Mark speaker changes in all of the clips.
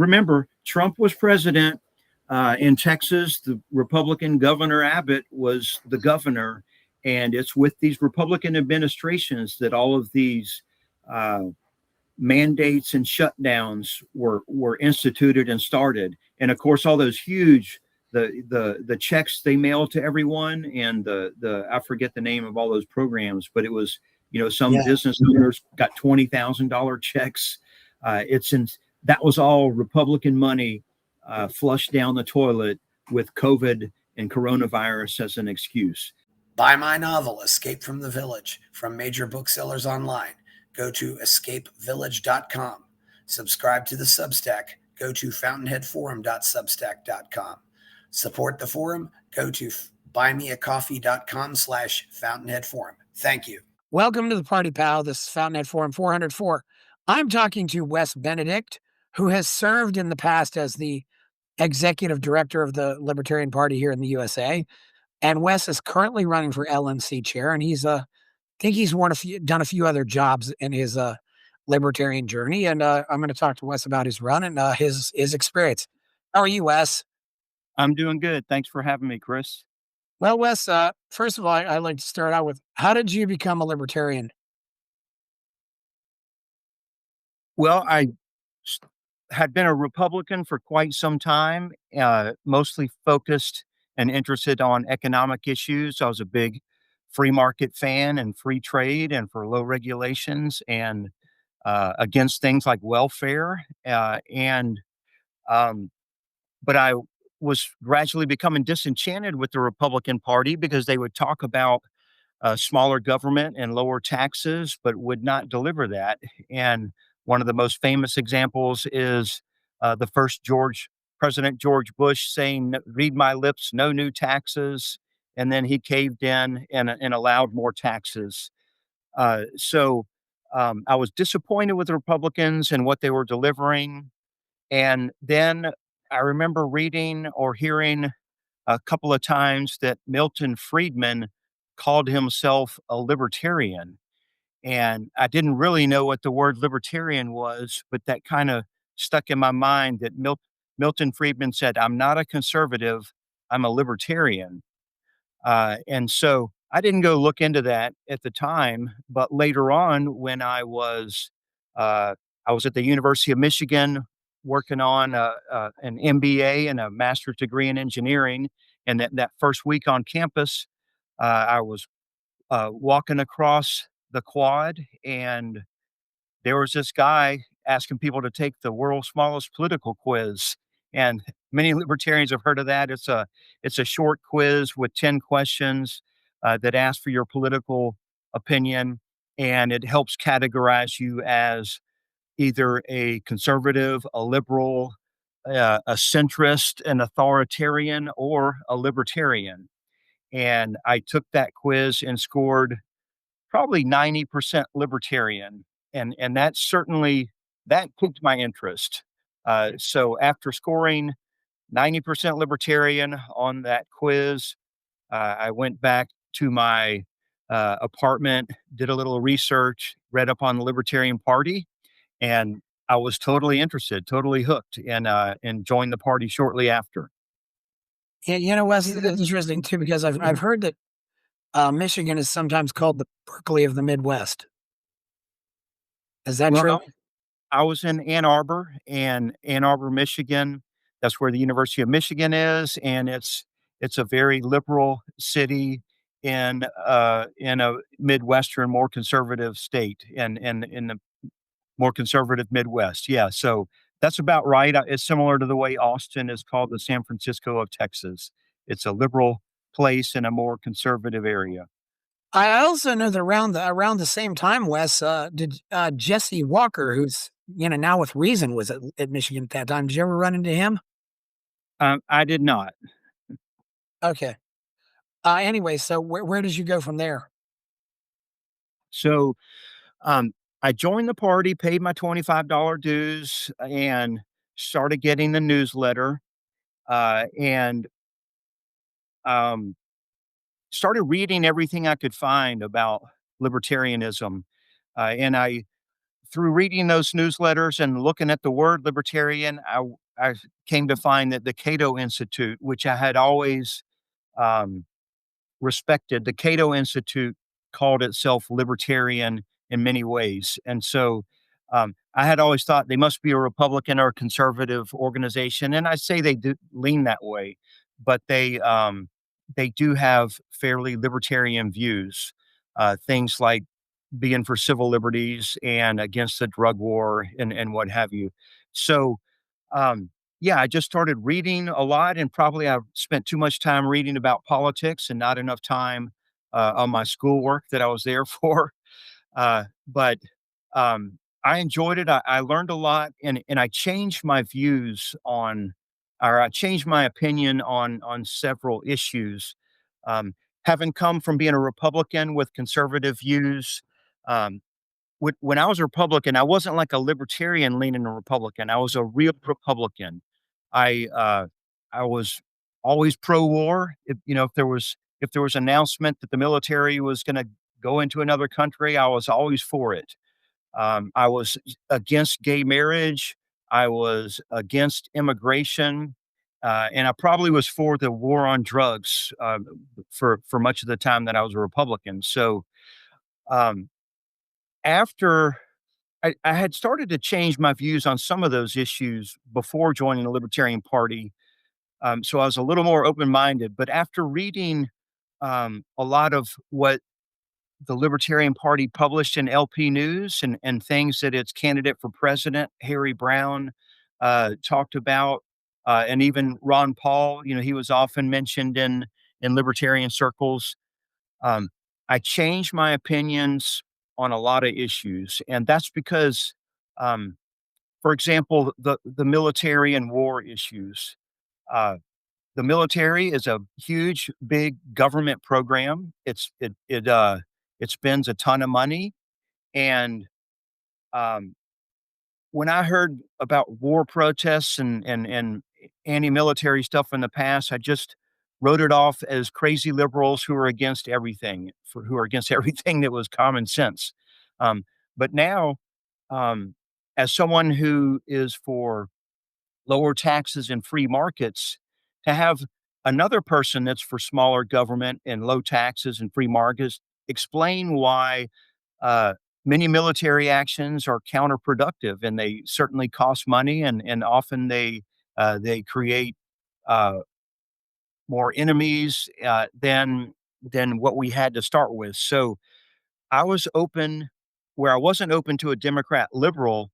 Speaker 1: Remember, Trump was president in Texas. The Republican Governor Abbott was the governor. And it's with these Republican administrations that all of these mandates and shutdowns were instituted and started. And of course, all those huge the checks they mailed to everyone, and the I forget the name of all those programs, but it was, some business owners got $20,000 checks. That was all Republican money flushed down the toilet with COVID and coronavirus as an excuse.
Speaker 2: Buy my novel, Escape from the Village, from major booksellers online. Go to escapevillage.com. Subscribe to the Substack. Go to fountainheadforum.substack.com. Support the forum. Go to buymeacoffee.com/fountainheadforum. Thank you.
Speaker 3: Welcome to the party, pal. This is Fountainhead Forum 404. I'm talking to Wes Benedict, who has served in the past as the executive director of the Libertarian Party here in the USA. And Wes is currently running for LNC chair, and he's I think he's done a few other jobs in his libertarian journey. And I'm going to talk to Wes about his run and his experience. How are you, Wes?
Speaker 1: I'm doing good. Thanks for having me, Chris.
Speaker 3: Well, Wes, first of all, I'd like to start out with, how did you become a libertarian?
Speaker 1: Well, I had been a Republican for quite some time, mostly focused and interested on economic issues. I was a big free market fan and free trade and for low regulations and against things like welfare. But I was gradually becoming disenchanted with the Republican Party because they would talk about smaller government and lower taxes, but would not deliver that. And one of the most famous examples is the first President George Bush saying, "Read my lips, no new taxes." And then he caved in and allowed more taxes. So I was disappointed with the Republicans and what they were delivering. And then I remember reading or hearing a couple of times that Milton Friedman called himself a libertarian. And I didn't really know what the word libertarian was, but that kind of stuck in my mind that Milton Friedman said, "I'm not a conservative, I'm a libertarian." And so I didn't go look into that at the time, but later on when I was at the University of Michigan working on an MBA and a master's degree in engineering. And that first week on campus, I was walking across the quad, and there was this guy asking people to take the world's smallest political quiz. And many libertarians have heard of that. It's a short quiz with 10 questions that ask for your political opinion, and it helps categorize you as either a conservative, a liberal, a centrist, an authoritarian, or a libertarian. And I took that quiz and scored probably 90% libertarian. And that piqued my interest. So after scoring 90% libertarian on that quiz, I went back to my apartment, did a little research, read up on the Libertarian Party, and I was totally interested, totally hooked, and joined the party shortly after.
Speaker 3: Yeah, Wes, it's interesting too, because I've heard that Michigan is sometimes called the Berkeley of the Midwest. Is that true?
Speaker 1: I was in Ann Arbor, Michigan. That's where the University of Michigan is, and it's a very liberal city in a Midwestern, more conservative state, and in the more conservative Midwest. Yeah, so that's about right. It's similar to the way Austin is called the San Francisco of Texas. It's a liberal place in a more conservative area.
Speaker 3: I also know that around the same time, Wes, did Jesse Walker, who's now with Reason, was at Michigan at that time. Did you ever run into him?
Speaker 1: I did not.
Speaker 3: Okay. Anyway, so where did you go from there?
Speaker 1: So, I joined the party, paid my $25 dues, and started getting the newsletter, and started reading everything I could find about libertarianism. And I through reading those newsletters and looking at the word libertarian, I came to find that the Cato Institute, which I had always um, respected, the Cato Institute called itself libertarian in many ways. And so I had always thought they must be a Republican or conservative organization. And I say they do lean that way, but they do have fairly libertarian views, things like being for civil liberties and against the drug war and what have you. So, yeah, I just started reading a lot, and probably I spent too much time reading about politics and not enough time on my schoolwork that I was there for. But I enjoyed it. I learned a lot, and I changed my views on, or I changed my opinion on several issues. Um, Having come from being a Republican with conservative views, um, when I was a Republican, I wasn't like a libertarian leaning Republican. I was a real Republican. I uh, I was always pro-war. If there was announcement that the military was going to go into another country, I was always for it. I was against gay marriage. I was against immigration, and I probably was for the war on drugs for much of the time that I was a Republican. So um, after I had started to change my views on some of those issues before joining the Libertarian Party. So I was a little more open minded. But after reading a lot of what the Libertarian Party published in LP News and things that its candidate for president, Harry Brown, talked about, and even Ron Paul, he was often mentioned in libertarian circles. Um, I changed my opinions on a lot of issues, and that's because, um, for example, the military and war issues. Uh, the military is a huge, big government program. It spends a ton of money, and um, when I heard about war protests and anti-military stuff in the past, I just wrote it off as crazy liberals who are against everything, who are against everything that was common sense. Um, but now, um, as someone who is for lower taxes and free markets, to have another person that's for smaller government and low taxes and free markets explain why uh, many military actions are counterproductive, and they certainly cost money, and often they create uh, more enemies than what we had to start with. So I was open where I wasn't open to a Democrat liberal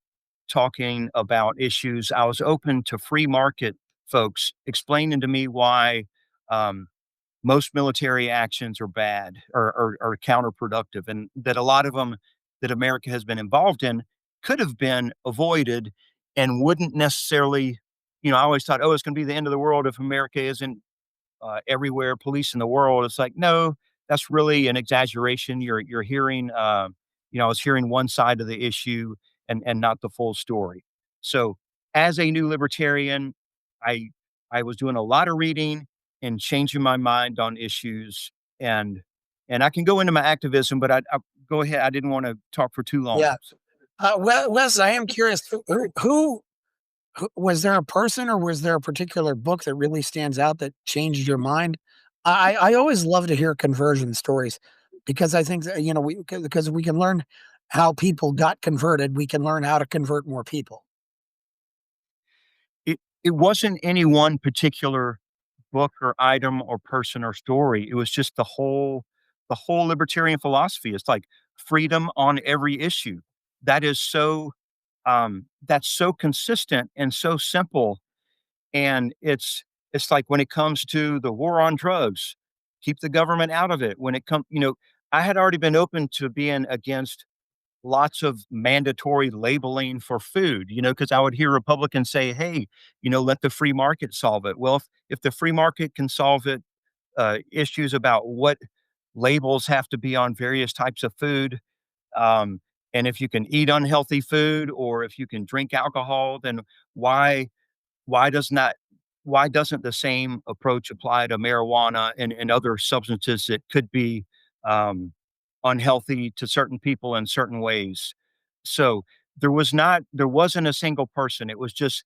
Speaker 1: talking about issues. I was open to free market folks explaining to me why um, most military actions are bad or counterproductive, and that a lot of them that America has been involved in could have been avoided and wouldn't necessarily. I always thought, oh, it's going to be the end of the world if America isn't everywhere police in the world. It's like, no, that's really an exaggeration. You're hearing, I was hearing one side of the issue and not the full story. So as a new libertarian, I I was doing a lot of reading and changing my mind on issues, and I can go into my activism, but I go ahead. I didn't want to talk for too long.
Speaker 3: Yeah. Well, Wes, I am curious. Was there a person or was there a particular book that really stands out that changed your mind? I always love to hear conversion stories because I think that, because we can learn how people got converted, we can learn how to convert more people.
Speaker 1: It wasn't any one particular book or item or person or story. It was just the whole libertarian philosophy. It's like freedom on every issue. That is that's so consistent and so simple. And it's like when it comes to the war on drugs, keep the government out of it. When it comes, I had already been open to being against lots of mandatory labeling for food, because I would hear Republicans say, hey, let the free market solve it. Well, if the free market can solve it, issues about what labels have to be on various types of food, um, and if you can eat unhealthy food or if you can drink alcohol, then why why does not why doesn't the same approach apply to marijuana and other substances that could be um, unhealthy to certain people in certain ways? So there wasn't a single person. It was just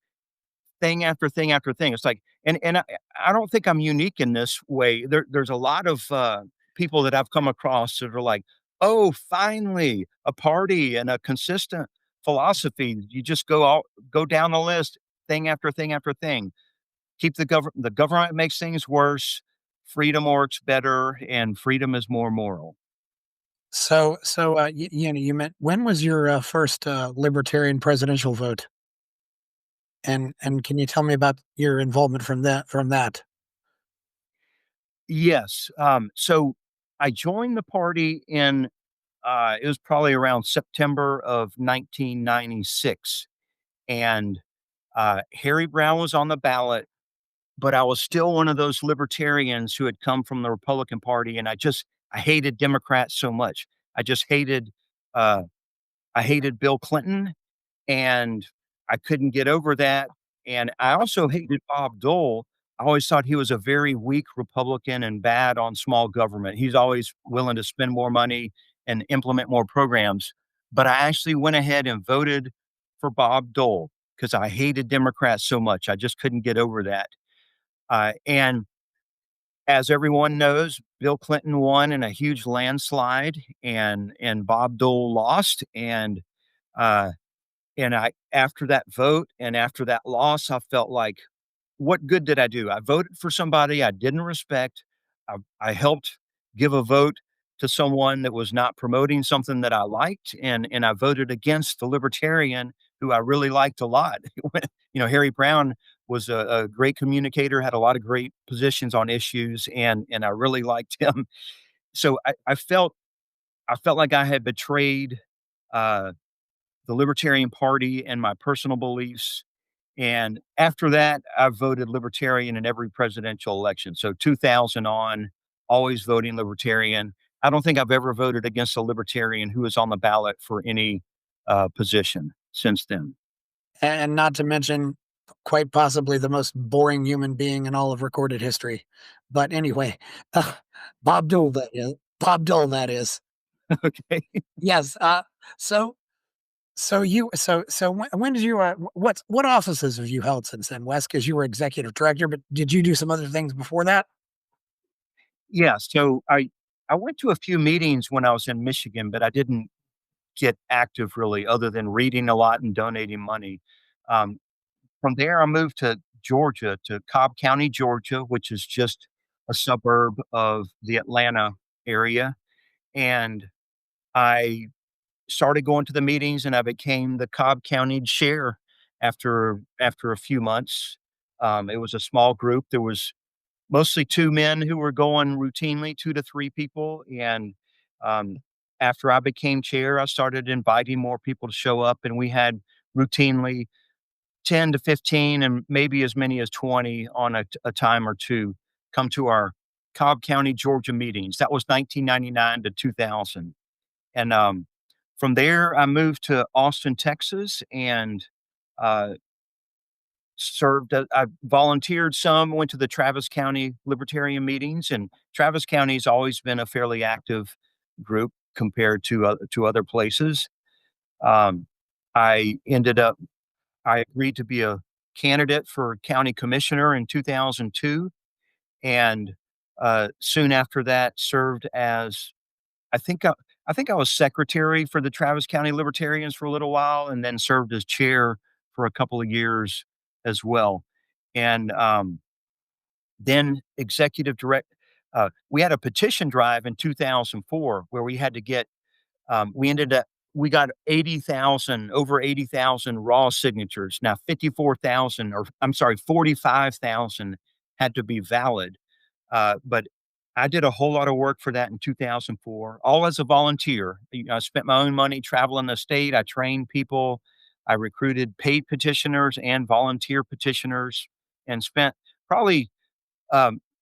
Speaker 1: thing after thing after thing. It's like, and I don't think I'm unique in this way. There's a lot of people that I've come across that are like, oh, finally, a party and a consistent philosophy. You just go down the list, thing after thing after thing. Keep the government makes things worse. Freedom works better, and freedom is more moral.
Speaker 3: You meant when was your first libertarian presidential vote? And can you tell me about your involvement from that?
Speaker 1: Yes. So I joined the party in it was probably around September of 1996, and Harry Brown was on the ballot, but I was still one of those libertarians who had come from the Republican Party, and I hated Democrats so much. I just uh, hated Bill Clinton, and I couldn't get over that, and I also hated Bob Dole. I always thought he was a very weak Republican and bad on small government. He's always willing to spend more money and implement more programs, but I actually went ahead and voted for Bob Dole because I hated Democrats so much. I just couldn't get over that, and as everyone knows, Bill Clinton won in a huge landslide, and Bob Dole lost, uh and I after that vote and after that loss, I felt like, what good did I do? I voted for somebody I didn't respect. I helped give a vote to someone that was not promoting something that I liked, and I voted against the libertarian who I really liked a lot. Harry Brown was a great communicator, had a lot of great positions on issues, and I really liked him. So I felt like I had betrayed uh, the Libertarian Party and my personal beliefs. And after that, I voted Libertarian in every presidential election. So 2000 on, always voting Libertarian. I don't think I've ever voted against a Libertarian who was on the ballot for any position since then.
Speaker 3: And not to mention, quite possibly the most boring human being in all of recorded history. But anyway, uh, Bob Dole, that is. Bob Dole, that is.
Speaker 1: Okay.
Speaker 3: Yes. So when did you what offices have you held since then, Wes? Because you were executive director, but did you do some other things before that?
Speaker 1: Yeah. So I went to a few meetings when I was in Michigan, but I didn't get active really, other than reading a lot and donating money. Um, From there, I moved to Georgia, to Cobb County, Georgia, which is just a suburb of the Atlanta area. And I started going to the meetings, and I became the Cobb County chair after a few months. It was a small group. There was mostly two men who were going routinely, two to three people. And um, after I became chair, I started inviting more people to show up, and we had routinely 10 to 15 and maybe as many as 20 on a time or two come to our Cobb County, Georgia meetings. That was 1999 to 2000. And from there, I moved to Austin, Texas, and uh, I volunteered some, went to the Travis County Libertarian meetings, and Travis County's always been a fairly active group compared to other places. Um, I ended up I agreed to be a candidate for county commissioner in 2002, and soon after that served as I think I, I think I was secretary for the Travis County Libertarians for a little while, and then served as chair for a couple of years as well. And then executive direct. We had a petition drive in 2004 where we had to get we ended up we got 80,000, over 80,000 raw signatures. Now 54,000, or I'm sorry, 45,000 had to be valid. But I did a whole lot of work for that in 2004, all as a volunteer. I spent my own money traveling the state. I trained people. I recruited paid petitioners and volunteer petitioners, and spent probably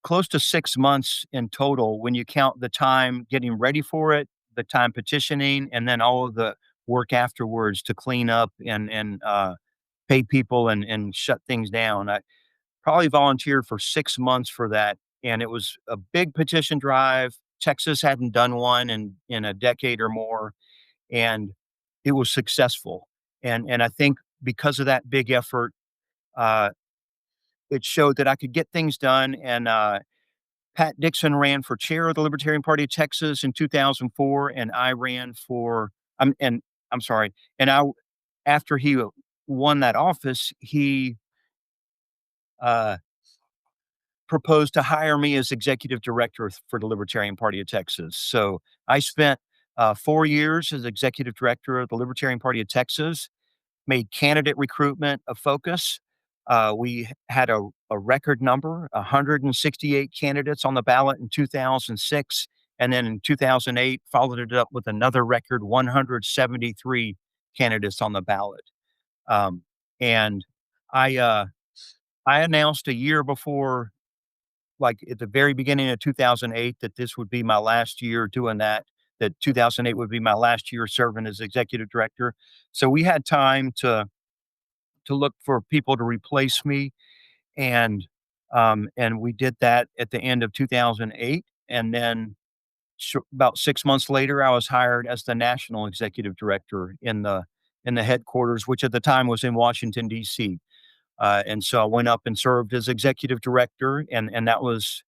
Speaker 1: close to 6 months in total when you count the time getting ready for it, the time petitioning, and then all of the work afterwards to clean up and pay people and shut things down. I probably volunteered for 6 months for that, and it was a big petition drive. Texas hadn't done one in a decade or more, and it was successful. And I think because of that big effort, uh, it showed that I could get things done. And Pat Dixon ran for chair of the Libertarian Party of Texas in 2004, and I ran for and I'm sorry, and I after he won that office, he uh, proposed to hire me as executive director for the Libertarian Party of Texas. So I spent 4 years as executive director of the Libertarian Party of Texas, made candidate recruitment a focus. We had a record number, 168 candidates on the ballot in 2006. And then in 2008, followed it up with another record, 173 candidates on the ballot. Um, and I, uh, I announced a year before, like at the very beginning of 2008, that this would be my last year doing that, that 2008 would be my last year serving as executive director. So we had time to look for people to replace me, and we did that at the end of 2008, and then about 6 months later, I was hired as the national executive director in the headquarters, which at the time was in Washington D.C. And so I went up and served as executive director, and that was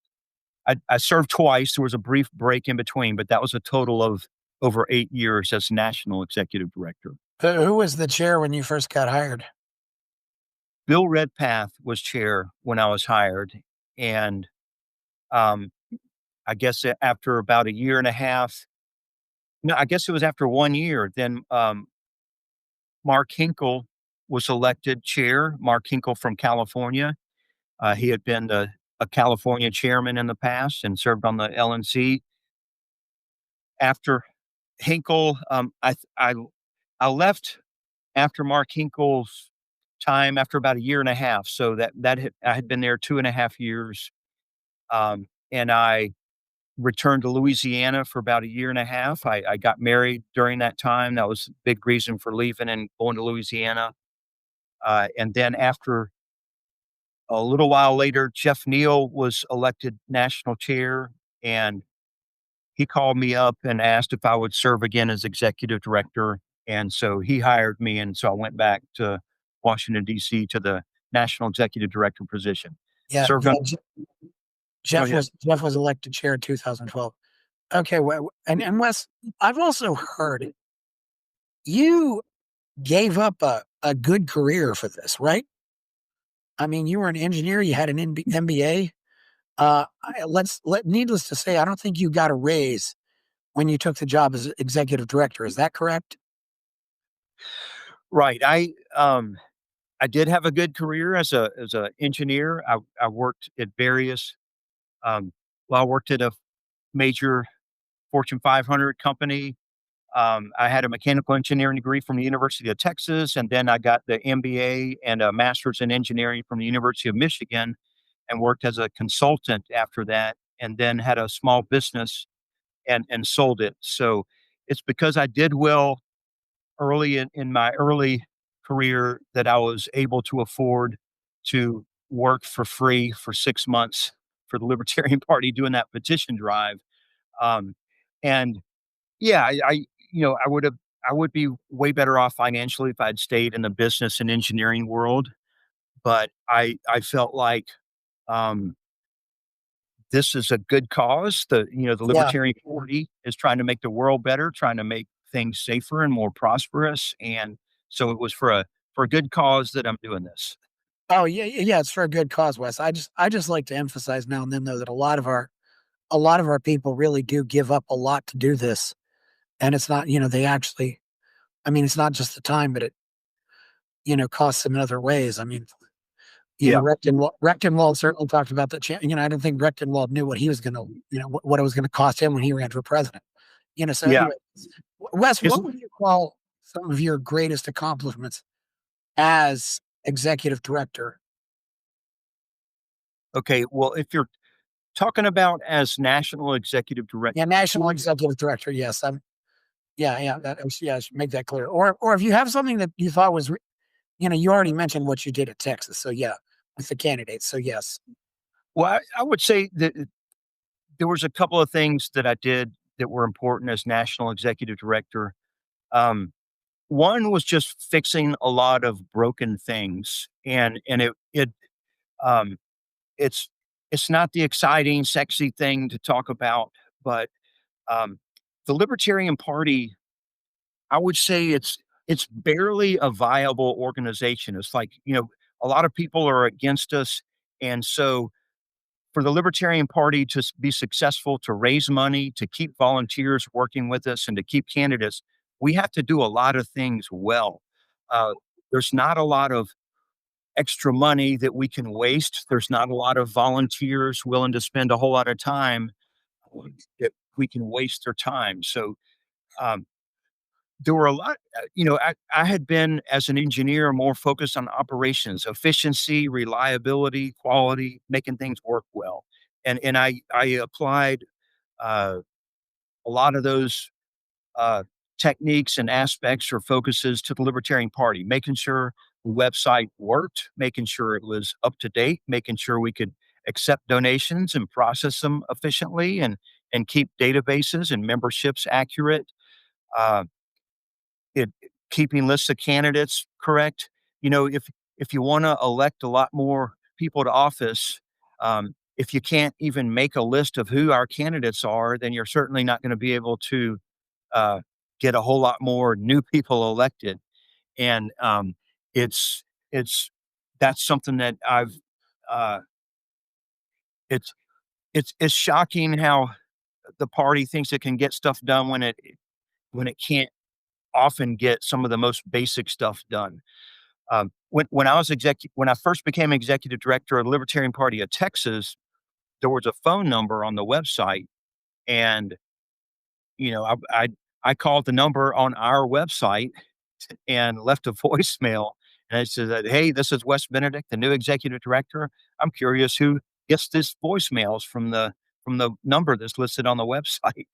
Speaker 1: I served twice. There was a brief break in between, but that was a total of over 8 years as national executive director.
Speaker 3: Who was the chair when you first got hired?
Speaker 1: Bill Redpath was chair when I was hired, and um, I guess after about a year and a half, no, I guess it was after 1 year, then Mark Hinkle was elected chair. Mark Hinkle from California. He had been a California chairman in the past and served on the LNC. After Hinkle, I left after Mark Hinkle's time after about a year and a half. So I had been there 2.5 years, and I returned to Louisiana for about a year and a half. I got married during that time. That was a big reason for leaving and going to Louisiana. And then after a little while later, Jeff Neal was elected national chair, and he called me up and asked if I would serve again as executive director. And so he hired me. And so I went back to Washington, D.C. to the national executive director position.
Speaker 3: Yeah,
Speaker 1: Served
Speaker 3: yeah.
Speaker 1: on, go ahead.
Speaker 3: Jeff was elected chair in 2012. Okay, well, and Wes, I've also heard you gave up a good career for this, right? I mean, you were an engineer, you had an MBA. Needless to say, I don't think you got a raise when you took the job as executive director. Is that correct?
Speaker 1: Right. I did have a good career as a engineer. I worked at various I worked at a major Fortune 500 company. I had a mechanical engineering degree from the University of Texas, and then I got the MBA and a master's in engineering from the University of Michigan, and worked as a consultant after that, and then had a small business and sold it. So it's because I did well early in my early career that I was able to afford to work for free for 6 months for the Libertarian Party doing that petition drive. Um, and yeah, I would be way better off financially if I'd stayed in the business and engineering world. But I felt like um, this is a good cause. The
Speaker 3: Yeah.
Speaker 1: Libertarian Party is trying to make the world better, trying to make things safer and more prosperous, and so it was for a good cause that I'm doing this.
Speaker 3: Oh yeah, yeah. It's for a good cause, Wes. I just like to emphasize now and then though that a lot of our people really do give up a lot to do this, and it's not they actually. I mean, it's not just the time, but it costs them in other ways. I mean,
Speaker 1: Yeah,
Speaker 3: Rechtenwald certainly talked about that. I don't think Rechtenwald knew what he was going to, what it was going to cost him when he ran for president. So
Speaker 1: yeah.
Speaker 3: anyway, Wes,
Speaker 1: His
Speaker 3: what would you call some of your greatest accomplishments as executive director?
Speaker 1: Okay, well, if you're talking about as national executive director,
Speaker 3: Yeah, national executive director. Yes, yeah, yeah. Yeah, I should make that clear. Or if you have something that you thought was, you already mentioned what you did at Texas. So yeah, with the candidates. So yes.
Speaker 1: well, I would say that there was a couple of things that I did that were important as national executive director. Um, one was just fixing a lot of broken things, and um, it's it's not the exciting, sexy thing to talk about, but um, the Libertarian Party, I would say it's barely a viable organization. It's like, a lot of people are against us, and so for the Libertarian Party to be successful, to raise money, to keep volunteers working with us, and to keep candidates, we have to do a lot of things well. Uh, there's not a lot of extra money that we can waste. There's not a lot of volunteers willing to spend a whole lot of time that we can waste their time. So um, there were a lot, I had been as an engineer more focused on operations, efficiency, reliability, quality, making things work well. And I applied uh, a lot of those uh, techniques and aspects or focuses to the Libertarian Party, making sure the website worked, making sure it was up to date, making sure we could accept donations and process them efficiently and keep databases and memberships accurate. Uh, it keeping lists of candidates correct. If you want to elect a lot more people to office, if you can't even make a list of who our candidates are, then you're certainly not going to be able to uh, get a whole lot more new people elected. And it's it's that's something that uh, it's it's shocking how the party thinks it can get stuff done when it can't often get some of the most basic stuff done. When I first became executive director of the Libertarian Party of Texas, there was a phone number on the website, and you know, I I, I called the number on our website and left a voicemail, and it said, "Hey, this is Wes Benedict, the new executive director. I'm curious who gets this voicemails from the number that's listed on the website."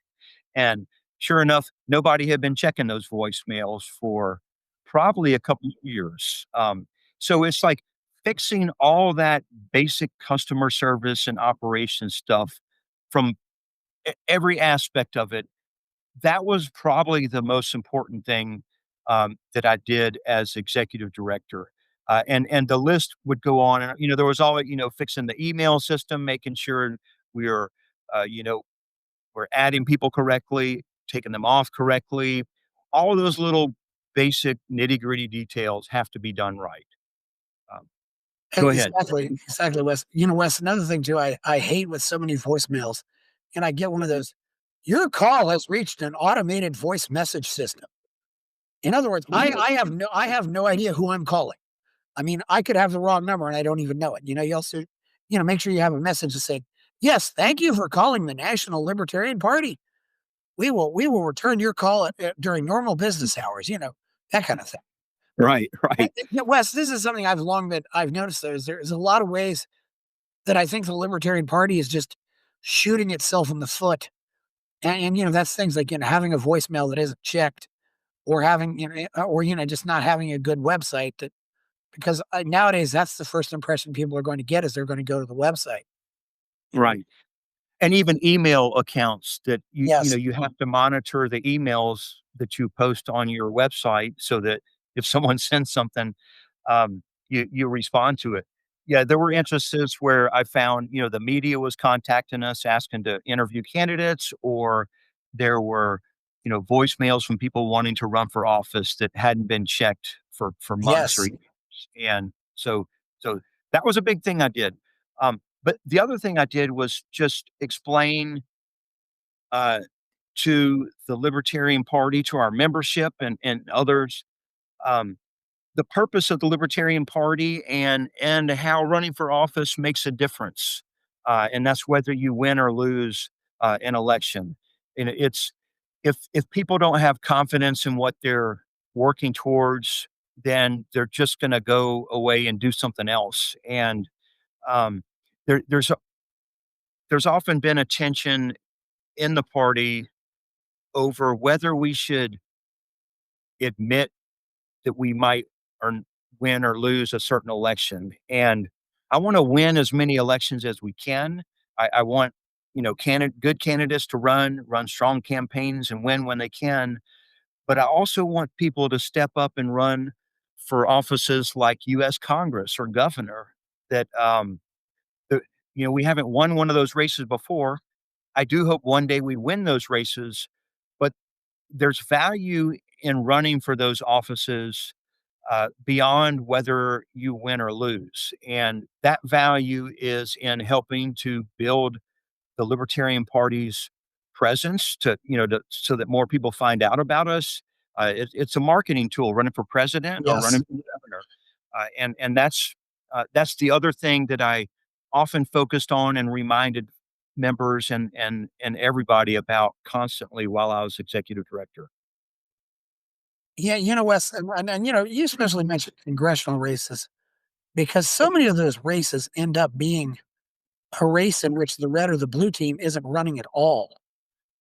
Speaker 1: And sure enough, nobody had been checking those voicemails for probably a couple of years. So it's like fixing all that basic customer service and operation stuff from every aspect of it. That was probably the most important thing that I did as executive director. And the list would go on, and there was always fixing the email system, making sure we are uh, you know we're adding people correctly, taking them off correctly. All of those little basic nitty gritty details have to be done right. Um, Go ahead.
Speaker 3: Exactly, Wes. Wes, another thing too, I hate with so many voicemails, and I get one of those, your call has reached an automated voice message system. In other words, I have no idea who I'm calling. I mean, I could have the wrong number and I don't even know it. You also, make sure you have a message to say, yes, thank you for calling the National Libertarian Party. We will return your call during normal business hours, that kind of thing.
Speaker 1: Right, right.
Speaker 3: Wes, this is something I've noticed there's a lot of ways that I think the Libertarian Party is just shooting itself in the foot. And that's things like, having a voicemail that isn't checked, or having, just not having a good website because nowadays that's the first impression people are going to get is they're going to go to the website.
Speaker 1: Right. And even email accounts that
Speaker 3: Yes.
Speaker 1: you have to monitor the emails that you post on your website so that if someone sends something, you respond to it. Yeah, there were instances where I found, the media was contacting us asking to interview candidates, or there were, voicemails from people wanting to run for office that hadn't been checked for months or
Speaker 3: Yes.
Speaker 1: years. And so that was a big thing I did. But the other thing I did was just explain uh, to the Libertarian Party, to our membership and others, um, the purpose of the Libertarian Party and how running for office makes a difference. And that's whether you win or lose an election. And it's if people don't have confidence in what they're working towards, then they're just going to go away and do something else. And um, there's often been a tension in the party over whether we should admit that we might or win or lose a certain election. And I want to win as many elections as we can. I want, good candidates to run strong campaigns and win when they can. but I also want people to step up and run for offices like US Congress or governor that, the we haven't won one of those races before. I do hope one day we win those races, but there's value in running for those offices, beyond whether you win or lose. And that value is in helping to build the Libertarian Party's presence so that more people find out about us. It's a marketing tool, running for president or
Speaker 3: Yes.
Speaker 1: running for governor. And that's the other thing that I often focused on and reminded members and everybody about constantly while I was executive director.
Speaker 3: Yeah, Wes, you especially mentioned congressional races because so many of those races end up being a race in which the red or the blue team isn't running at all.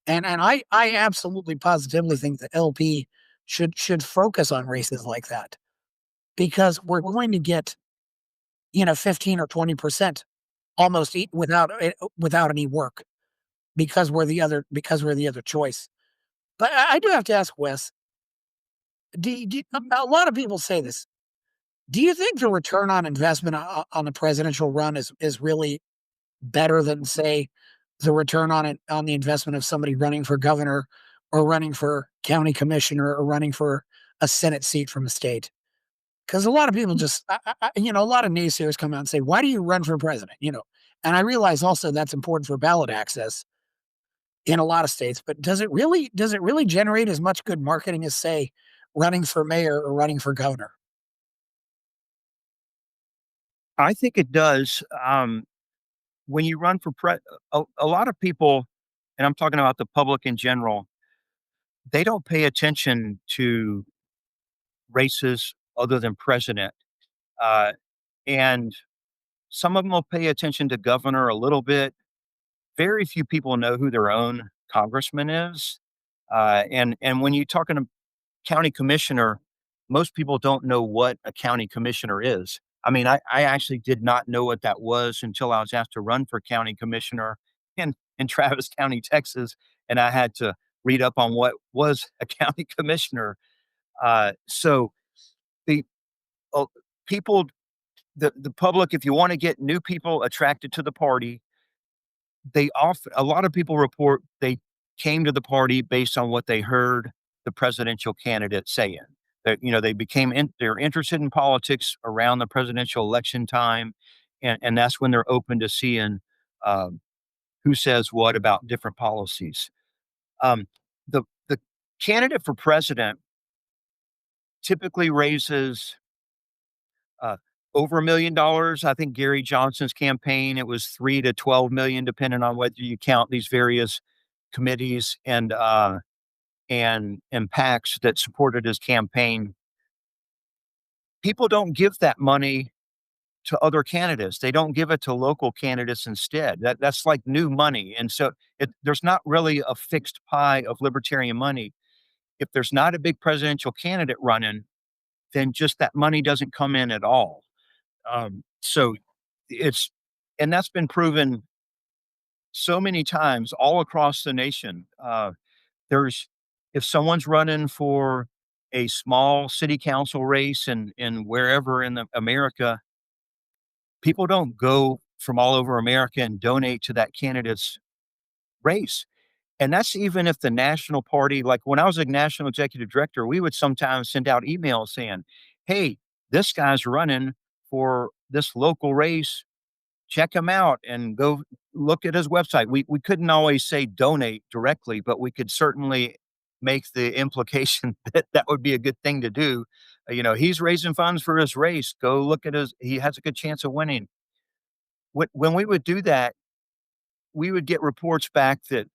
Speaker 3: And I absolutely positively think the LP should focus on races like that because we're going to get 15 or 20% almost without any work because we're the other choice. But I do have to ask Wes, a lot of people say this. Do you think the return on investment on the presidential run is really better than, say, the return on the investment of somebody running for governor or running for county commissioner or running for a Senate seat from a state? Because a lot of people just, a lot of naysayers come out and say, "Why do you run for president?" And I realize also that's important for ballot access in a lot of states. But does it really generate as much good marketing as, say, running for mayor or running for governor?
Speaker 1: I think it does. When you run for a lot of people, and I'm talking about the public in general, they don't pay attention to races other than president. Uh, and some of them will pay attention to governor a little bit. Very few people know who their own congressman is. And when you're talking to county commissioner, most people don't know what a county commissioner is. I mean, I actually did not know what that was until I was asked to run for county commissioner in Travis County, Texas, and I had to read up on what was a county commissioner. So the uh, people, the public, if you want to get new people attracted to the party, a lot of people report they came to the party based on what they heard the presidential candidate saying. That they're interested in politics around the presidential election time, and that's when they're open to seeing um, who says what about different policies. The candidate for president typically raises uh, over $1 million. I think Gary Johnson's campaign, it was 3 to 12 million, depending on whether you count these various committees and PACs that supported his campaign. People don't give that money to other candidates. They don't give it to local candidates instead. That's like new money, and so there's not really a fixed pie of libertarian money. If there's not a big presidential candidate running, then just that money doesn't come in at all. So it's and that's been proven so many times all across the nation. There's If someone's running for a small city council race in wherever in America, people don't go from all over America and donate to that candidate's race. And that's even if the national party, like when I was a national executive director, we would sometimes send out emails saying, "Hey, this guy's running for this local race. Check him out and go look at his website." We couldn't always say donate directly, but we could certainly make the implication that that would be a good thing to do. He's raising funds for his race. Go look at he has a good chance of winning. When we would do that, we would get reports back that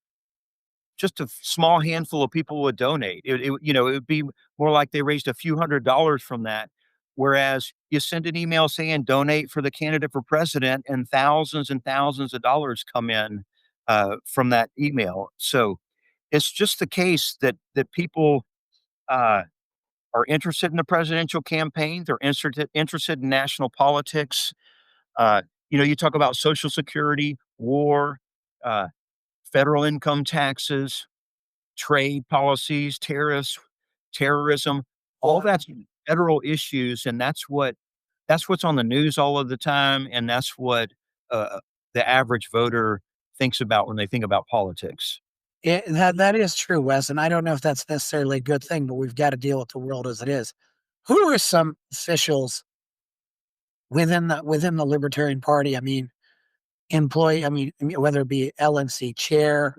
Speaker 1: just a small handful of people would donate. It would be more like they raised a few $100s from that. Whereas you send an email saying donate for the candidate for president, and thousands of dollars come in from that email. So it's just the case that people uh, are interested in the presidential campaign. They're interested in national politics. You talk about Social Security, war, uh, federal income taxes, trade policies, tariffs. terrorism, all that's federal issues, and that's what's on the news all of the time, and that's what uh, the average voter thinks about when they think about politics.
Speaker 3: That is true, Wes, and I don't know if that's necessarily a good thing, but we've got to deal with the world as it is. Who are some officials within the Libertarian Party? I mean, whether it be LNC chair,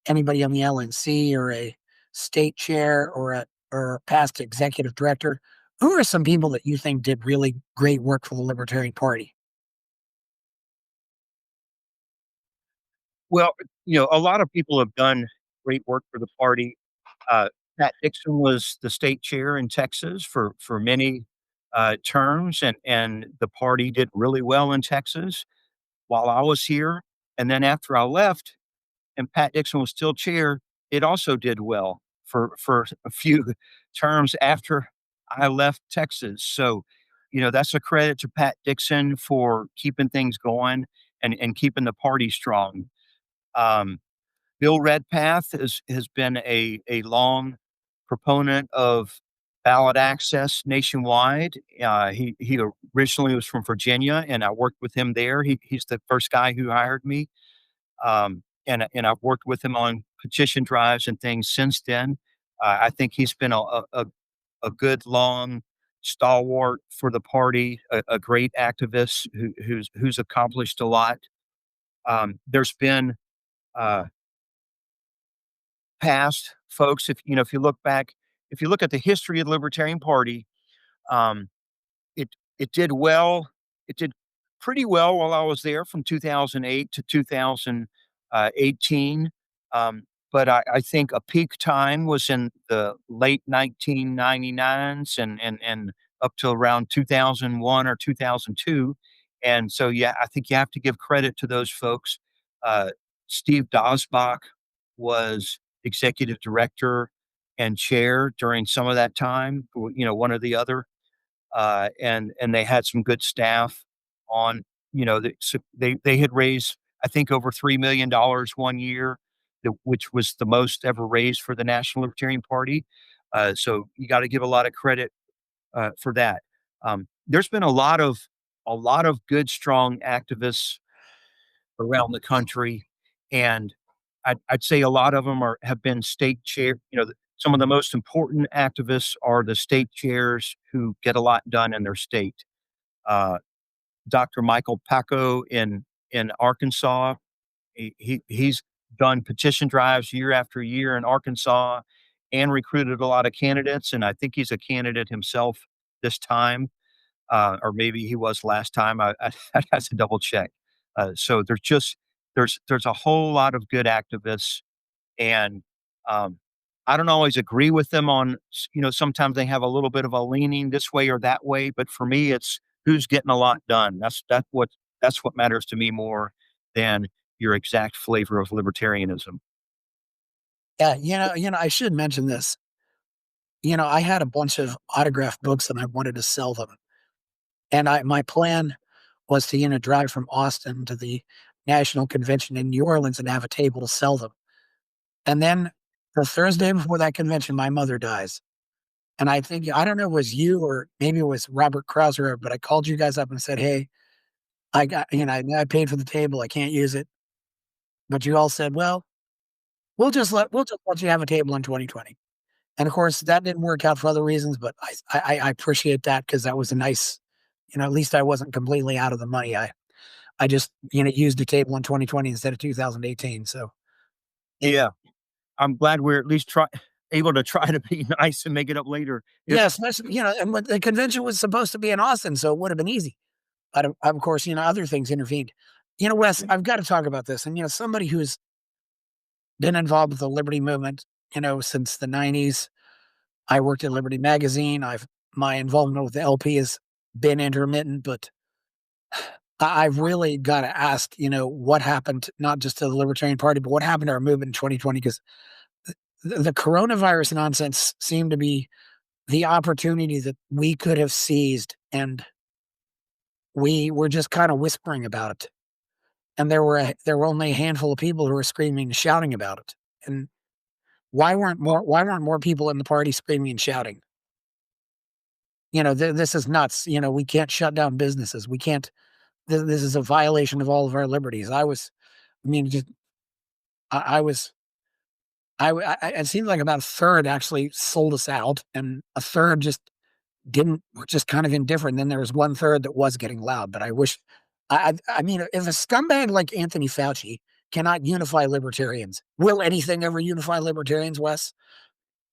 Speaker 3: anybody on the LNC, or a state chair, or a past executive director. Who are some people that you think did really great work for the Libertarian Party?
Speaker 1: Well, a lot of people have done great work for the party. Uh, Pat Dixon was the state chair in Texas for many terms, and the party did really well in Texas while I was here. And then after I left, and Pat Dixon was still chair, it also did well for a few terms after I left Texas. So, that's a credit to Pat Dixon for keeping things going and keeping the party strong. Um, Bill Redpath has been a long proponent of ballot access nationwide. He originally was from Virginia, and I worked with him there. He's the first guy who hired me, and I've worked with him on petition drives and things since then. I think he's been a good long stalwart for the party, a great activist who's accomplished a lot. There's been uh, past folks. If you look back, if you look at the history of the Libertarian Party, um, it it did well. It did pretty well while I was there from 2008 to 2018. Um, but I think a peak time was in the late 1999s and up to around 2001 or 2002. And so, yeah, I think you have to give credit to those folks. Uh, Steve Dosbach was executive director and chair during some of that time, one or the other, and they had some good staff on. They had raised, I think, over $3 million one year, which was the most ever raised for the National Libertarian Party. So you got to give a lot of credit for that. There's been a lot of good, strong activists around the country, and I'd say a lot of them have been state chair. Some of the most important activists are the state chairs who get a lot done in their state. Uh, Dr. Michael Paco in Arkansas, he's done petition drives year after year in Arkansas and recruited a lot of candidates, and I think he's a candidate himself this time, or maybe he was last time. I'd have to double check. So there's a whole lot of good activists, and um, I don't always agree with them on. Sometimes they have a little bit of a leaning this way or that way, but for me, it's who's getting a lot done. That's what matters to me more than your exact flavor of libertarianism.
Speaker 3: Yeah, I should mention this. I had a bunch of autographed books and I wanted to sell them. And my plan was to, drive from Austin to the national convention in New Orleans and have a table to sell them. And then the Thursday before that convention, my mother dies. And I don't know, if it was you or maybe it was Robert Krauser, but I called you guys up and said, "Hey, I paid for the table. I can't use it." But you all said, "Well, we'll just let you have a table in 2020." And of course, that didn't work out for other reasons, but I appreciate that because that was a nice, at least I wasn't completely out of the money. I just, used a table in 2020 instead of 2018. So
Speaker 1: Yeah, I'm glad we're at least able to try to be nice and make it up later.
Speaker 3: yes, and but the convention was supposed to be in Austin, so it would have been easy. But of course, other things intervened. Wes, I've got to talk about this. And somebody who's been involved with the Liberty movement, since the 90s. I worked at Liberty Magazine. My involvement with the LP has been intermittent, but I've really got to ask, what happened not just to the Libertarian Party, but what happened to our movement in 2020? Because the coronavirus nonsense seemed to be the opportunity that we could have seized, and we were just kind of whispering about it. And there were only a handful of people who were screaming and shouting about it. And Why weren't more people in the party screaming and shouting? This is nuts. We can't shut down businesses. We can't. This is a violation of all of our liberties. I mean, just I was it seemed like about a third actually sold us out, and a third just didn't, were just kind of indifferent. Then there was one third that was getting loud. But I wish, I mean, if a scumbag like Anthony Fauci cannot unify libertarians, will anything ever unify libertarians, Wes?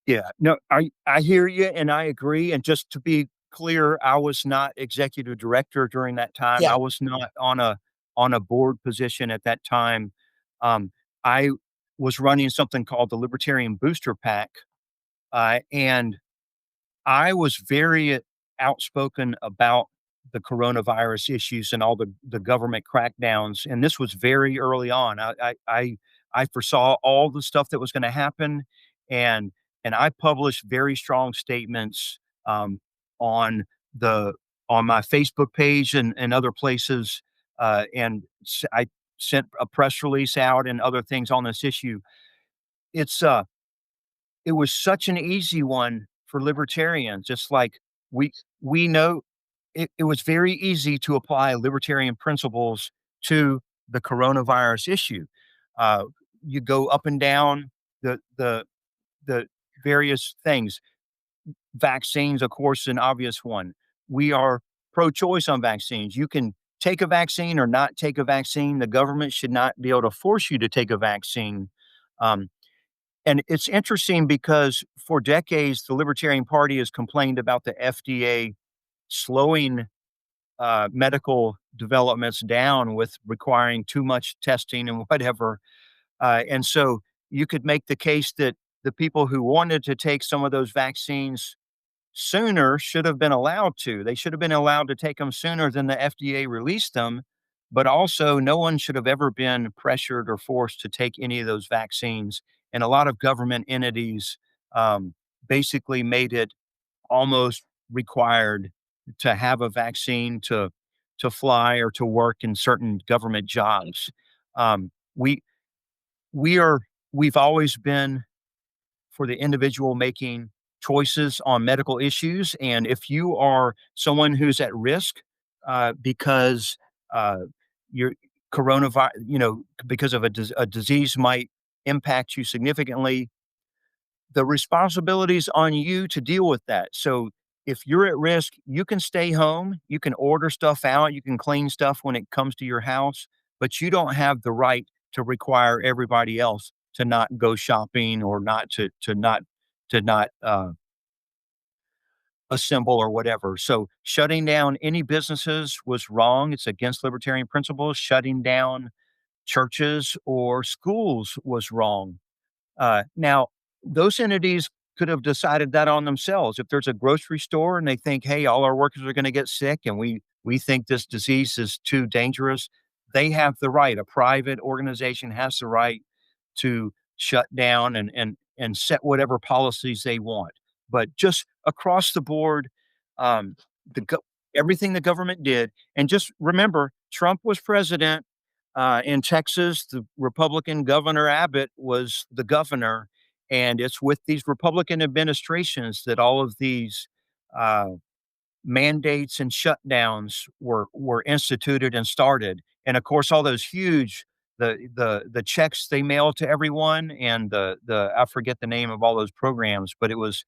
Speaker 1: Yeah, no, I hear you and I agree. And just to be clear, I was not executive director during that time.
Speaker 3: Yeah,
Speaker 1: I was not on a board position at that time. I was running something called the Libertarian Booster PAC, and I was very outspoken about the coronavirus issues and all the government crackdowns, and this was very early on. I foresaw all the stuff that was going to happen, and I published very strong statements on the on my Facebook page and other places, I sent a press release out and other things on this issue. It's it was such an easy one for libertarians. It's like we we know it was very easy to apply libertarian principles to the coronavirus issue. Uh, you go up and down the various things. Vaccines, of course, an obvious one. We are pro-choice on vaccines. You can take a vaccine or not take a vaccine. The government should not be able to force you to take a vaccine. Um, and it's interesting because for decades, the Libertarian Party has complained about the FDA slowing medical developments down with requiring too much testing and whatever. And so you could make the case that the people who wanted to take some of those vaccines sooner should have been allowed to. They should have been allowed to take them sooner than the FDA released them. But also, no one should have ever been pressured or forced to take any of those vaccines. And a lot of government entities um, basically made it almost required to have a vaccine to fly or to work in certain government jobs. Um, we we are we've always been for the individual making choices on medical issues. And if you are someone who's at risk because uh, your coronavirus, because of a disease might impact you significantly, the responsibility is on you to deal with that. So if you're at risk, you can stay home, you can order stuff out, you can clean stuff when it comes to your house, but you don't have the right to require everybody else to not go shopping or not to not assemble or whatever. So shutting down any businesses was wrong. It's against libertarian principles. Shutting down churches or schools was wrong. Now, those entities could have decided that on themselves. If there's a grocery store and they think, "Hey, all our workers are going to get sick, and we think this disease is too dangerous," they have the right. A private organization has the right to shut down and set whatever policies they want. But just across the board, um, the go- everything the government did, and just remember, Trump was president in Texas. The Republican Governor Abbott was the governor, and it's with these Republican administrations that all of these uh, mandates and shutdowns were instituted and started. And of course, all those huge the checks they mailed to everyone, and the I forget the name of all those programs, but it was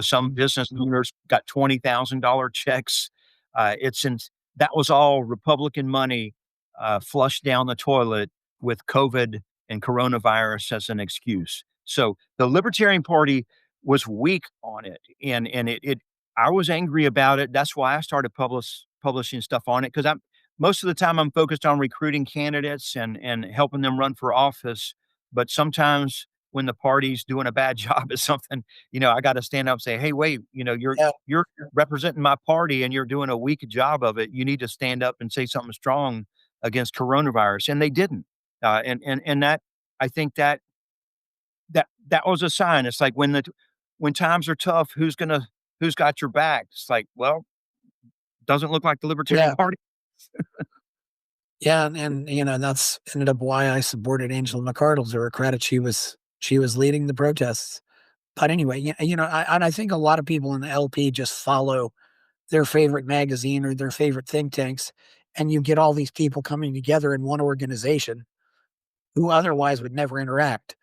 Speaker 1: some business owners got $20,000 checks. It's in That was all Republican money flushed down the toilet with COVID and coronavirus as an excuse. So the Libertarian Party was weak on it, and it I was angry about it. That's why I started publishing stuff on it, because I'm most of the time I'm focused on recruiting candidates and helping them run for office. But sometimes when the party's doing a bad job at something, I got to stand up and say, "Hey, wait,
Speaker 3: yeah,
Speaker 1: you're representing my party and you're doing a weak job of it. You need to stand up and say something strong against coronavirus." And they didn't. And that I think that was a sign. It's like when times are tough, who's got your back? It's like, well, doesn't look like the Libertarian
Speaker 3: yeah,
Speaker 1: Party.
Speaker 3: yeah, and that's ended up why I supported Angela McArdle's. To her credit, she was She was leading the protests. But anyway, and I think a lot of people in the LP just follow their favorite magazine or their favorite think tanks, and you get all these people coming together in one organization who otherwise would never interact.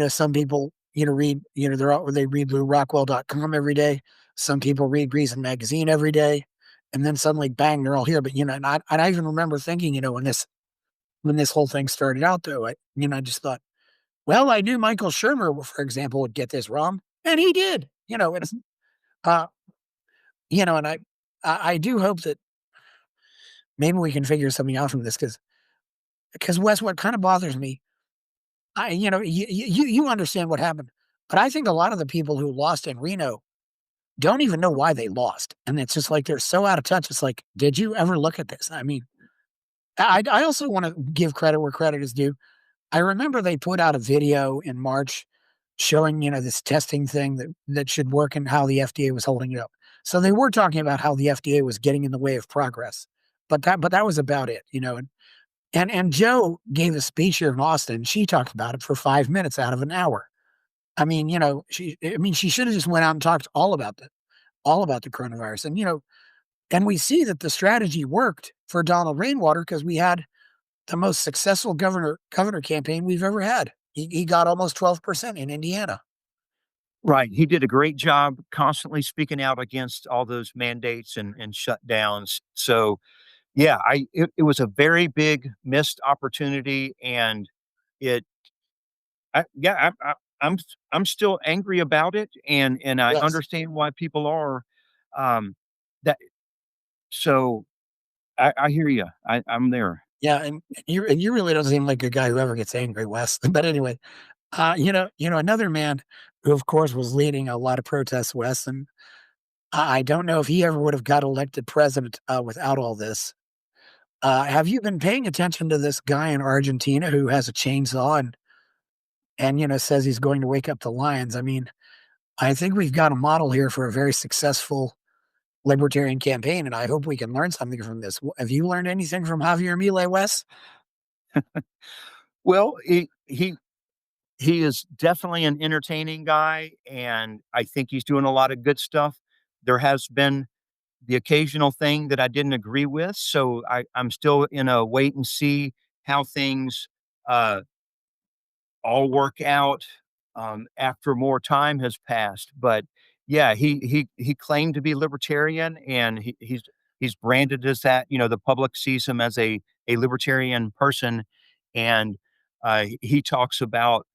Speaker 3: Some people, read, they read LouRockwell.com every day. Some people read Reason Magazine every day. And then suddenly, bang, they're all here. But, I even remember thinking, when this whole thing started out, though, I just thought, well, I knew Michael Shermer, for example, would get this wrong. And he did, it's, uh, and I do hope that maybe we can figure something out from this because Wes, what kind of bothers me, you understand what happened, but I think a lot of the people who lost in Reno don't even know why they lost, and it's just like they're so out of touch. It's like, did you ever look at this? I mean, I also want to give credit where credit is due. I remember they put out a video in March showing this testing thing that should work and how the FDA was holding it up. So they were talking about how the FDA was getting in the way of progress, but that was about it, And Joe gave a speech here in Austin. She talked about it for 5 minutes out of an hour. I mean, she should have just went out and talked all about the coronavirus. And we see that the strategy worked for Donald Rainwater because we had the most successful governor campaign we've ever had. He got almost 12% in Indiana.
Speaker 1: Right. He did a great job constantly speaking out against all those mandates and shutdowns. So yeah, it was a very big missed opportunity, and it yeah, I'm still angry about it, and I
Speaker 3: Yes.
Speaker 1: understand why people are. Um, that so I hear you. I'm there.
Speaker 3: Yeah, and you really don't seem like a guy who ever gets angry, Wes. But anyway, another man who, of course, was leading a lot of protests, Wes, and I don't know if he ever would have got elected president without all this. Have you been paying attention to this guy in Argentina who has a chainsaw and says he's going to wake up the lions? I mean, I think we've got a model here for a very successful libertarian campaign, and I hope we can learn something from this. Have you learned anything from Javier Milei, Wes?
Speaker 1: Well, he is definitely an entertaining guy, and I think he's doing a lot of good stuff. There has been the occasional thing that I didn't agree with, so I'm still in a wait and see how things uh, all work out after more time has passed. But yeah, he claimed to be libertarian, and he's branded as that. The public sees him as a libertarian person, and he talks about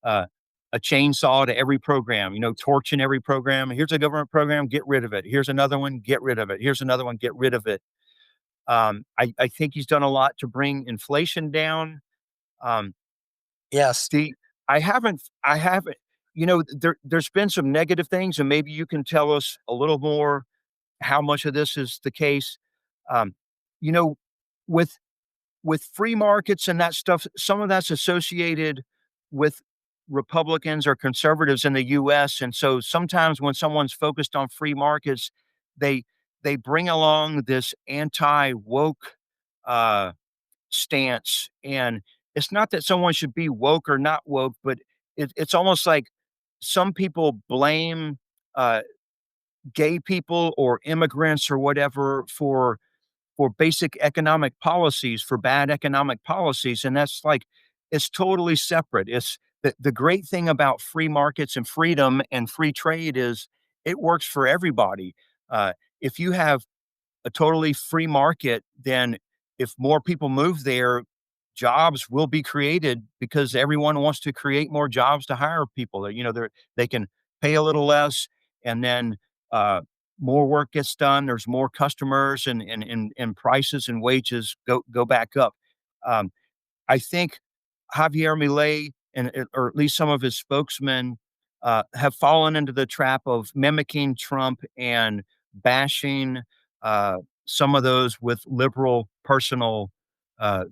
Speaker 1: uh, a chainsaw to every program, torching every program. Here's a government program, get rid of it. Here's another one, get rid of it. Here's another one, get rid of it. I think he's done a lot to bring inflation down. Um,
Speaker 3: Yes.
Speaker 1: the I haven't, there's been some negative things, and maybe you can tell us a little more how much of this is the case. Um, you know, with free markets and that stuff, some of that's associated with Republicans or conservatives in the US. And so sometimes when someone's focused on free markets, they they bring along this anti-woke uh stance. And it's not that someone should be woke or not woke, but it's almost like some people blame uh gay people or immigrants or whatever for basic economic policies, for bad economic policies. And that's like, it's totally separate. It's the great thing about free markets and freedom and free trade is it works for everybody. If you have a totally free market, then if more people move there, jobs will be created because everyone wants to create more jobs to hire people. They can pay a little less, and then uh, more work gets done. There's more customers, and prices and wages go back up. Um, I think Javier Milei or at least some of his spokesmen have fallen into the trap of mimicking Trump and bashing some of those with liberal personal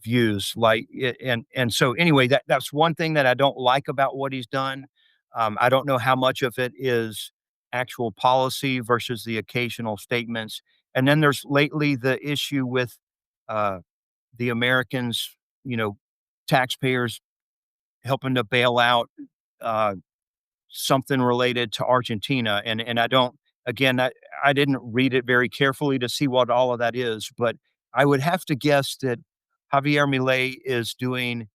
Speaker 1: views. And so anyway, that's one thing that I don't like about what he's done. I don't know how much of it is actual policy versus the occasional statements. And then there's lately the issue with uh, the Americans, you know, taxpayers helping to bail out something related to Argentina, and I don't again, I didn't read it very carefully to see what all of that is, but I would have to guess that Javier Milei is doing,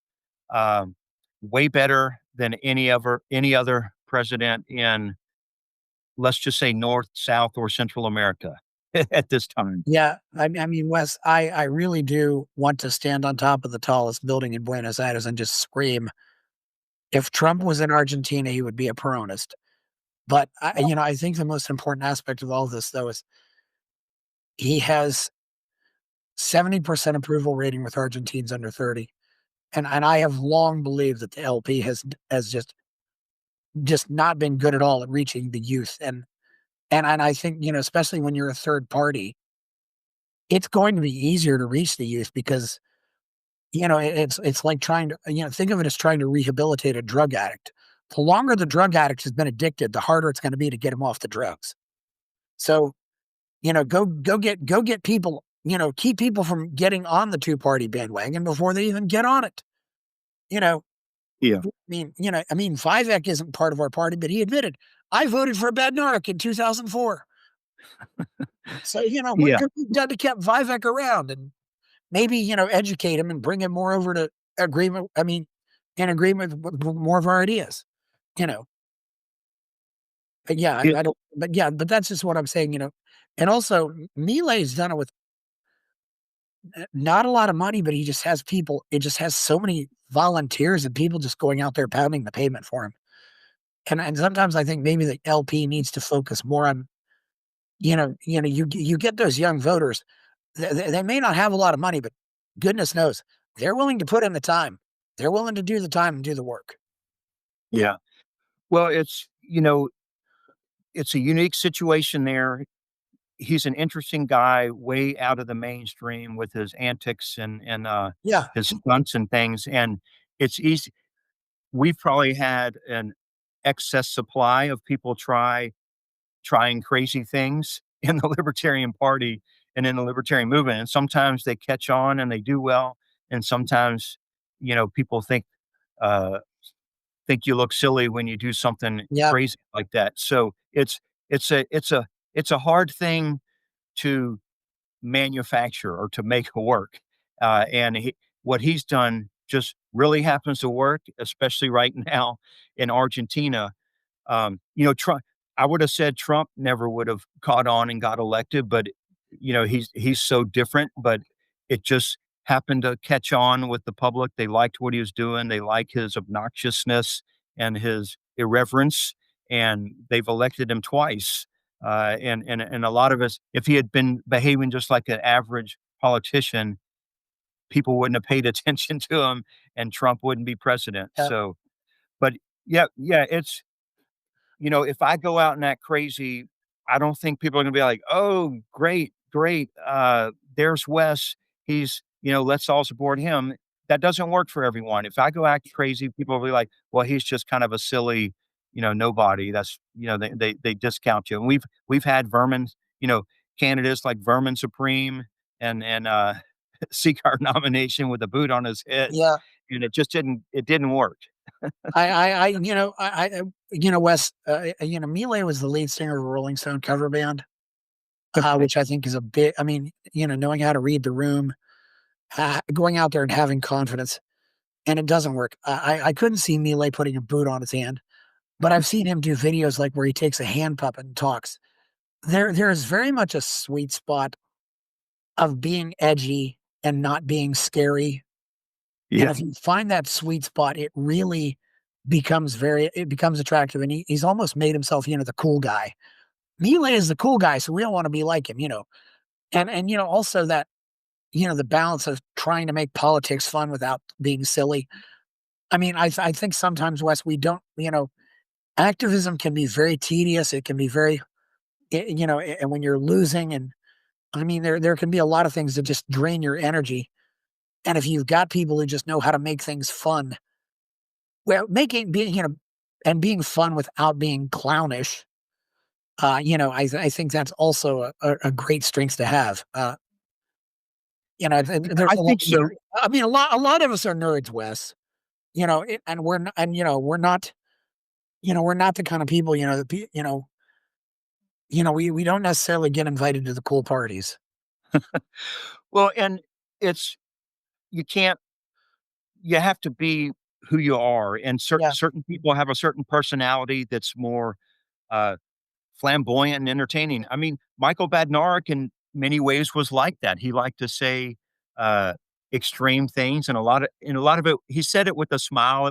Speaker 1: um, way better than any other president in, let's just say, North, South, or Central America at this time.
Speaker 3: Yeah, I mean, Wes, I really do want to stand on top of the tallest building in Buenos Aires and just scream, if Trump was in Argentina, he would be a Peronist. But I think the most important aspect of all this, though, is he has 70% approval rating with Argentines under 30. And I have long believed that the LP has just not been good at all at reaching the youth. And I think, especially when you're a third party, it's going to be easier to reach the youth because, it's like trying to, think of it as trying to rehabilitate a drug addict. The longer the drug addict has been addicted, the harder it's going to be to get him off the drugs. So, go get people, keep people from getting on the two-party bandwagon before they even get on it. You know,
Speaker 1: Yeah.
Speaker 3: Vivek isn't part of our party, but he admitted, I voted for Badnarik in 2004. So, what
Speaker 1: Yeah.
Speaker 3: could be done to keep Vivek around and maybe, educate him and bring him more over to agreement. I mean, in agreement with more of our ideas, you know. But yeah,
Speaker 1: It
Speaker 3: I don't, but yeah, but that's just what I'm saying. And also, Milei's done it with not a lot of money, but he just has people, it just has so many volunteers and people just going out there pounding the pavement for him. And sometimes I think maybe the LP needs to focus more on, you get those young voters. They may not have a lot of money, but goodness knows they're willing to put in the time. They're willing to do the time and do the work.
Speaker 1: yeah. Well, it's a unique situation there. He's an interesting guy, way out of the mainstream with his antics and
Speaker 3: Yeah.
Speaker 1: his stunts and things, and it's easy. We've probably had an excess supply of people trying crazy things in the Libertarian Party and in the Libertarian movement, and sometimes they catch on and they do well, and sometimes, people uh, think you look silly when you do something
Speaker 3: Yeah.
Speaker 1: crazy like that. So it's a hard thing to manufacture or to make work. What he's done just really happens to work, especially right now in Argentina. Trump. I would have said Trump never would have caught on and got elected, but he's so different. But it just happened to catch on with the public. They liked what he was doing. They like his obnoxiousness and his irreverence, and they've elected him twice. And a lot of us, if he had been behaving just like an average politician, people wouldn't have paid attention to him, and Trump wouldn't be president.
Speaker 3: Yeah.
Speaker 1: So, but yeah, if I go out and act crazy, I don't think people are gonna be like, "Oh, great, great. There's Wes. Let's all support him." That doesn't work for everyone. If I go act crazy, people will be like, "Well, he's just kind of a silly, nobody." They discount you. And we've had vermin, candidates like Vermin Supreme and seek our nomination with a boot on his head,
Speaker 3: Yeah.
Speaker 1: and it didn't work.
Speaker 3: Wes, Milei was the lead singer of a Rolling Stone cover band, which I think is a bit, knowing how to read the room, going out there and having confidence, and it doesn't work. I couldn't see Milei putting a boot on his hand, but I've seen him do videos like where he takes a hand puppet and talks. There is very much a sweet spot of being edgy and not being scary. And
Speaker 1: Yeah.
Speaker 3: if you find that sweet spot, it really it becomes attractive. And he's almost made himself, the cool guy. Milei is the cool guy, so we don't want to be like him. And also that, the balance of trying to make politics fun without being silly. I mean, I think sometimes, Wes, we don't, activism can be very tedious. It can be very, and when you're losing, and I mean, there can be a lot of things that just drain your energy. And if you've got people who just know how to make things fun, well, and being fun without being clownish, I think that's also a great strength to have. There's
Speaker 1: I
Speaker 3: a lot,
Speaker 1: think so.
Speaker 3: a lot of us are nerds, Wes. And we're not, we're not the kind of people, we don't necessarily get invited to the cool parties.
Speaker 1: Well, and it's you can't you have to be who you are, and
Speaker 3: Yeah.
Speaker 1: certain people have a certain personality that's more, uh, flamboyant and entertaining. I mean, Michael Badnarik in many ways was like that. He liked to say, uh, extreme things, and a lot of it he said it with a smile.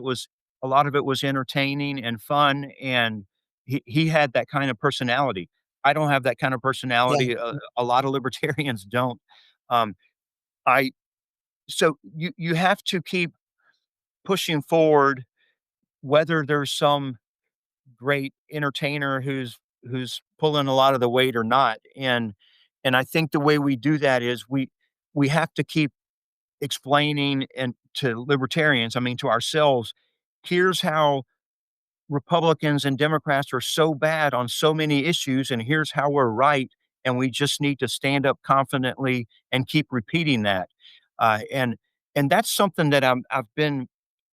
Speaker 1: A lot of it was entertaining and fun, and he had that kind of personality. I don't have that kind of
Speaker 3: Yeah.
Speaker 1: personality. A lot of libertarians don't. Um, I so you have to keep pushing forward, whether there's some great entertainer who's pulling a lot of the weight or not. And I think the way we do that is we have to keep explaining and to libertarians, I mean to ourselves, here's how Republicans and Democrats are so bad on so many issues, and here's how we're right. And we just need to stand up confidently and keep repeating that. Uh, and and that's something that I've been.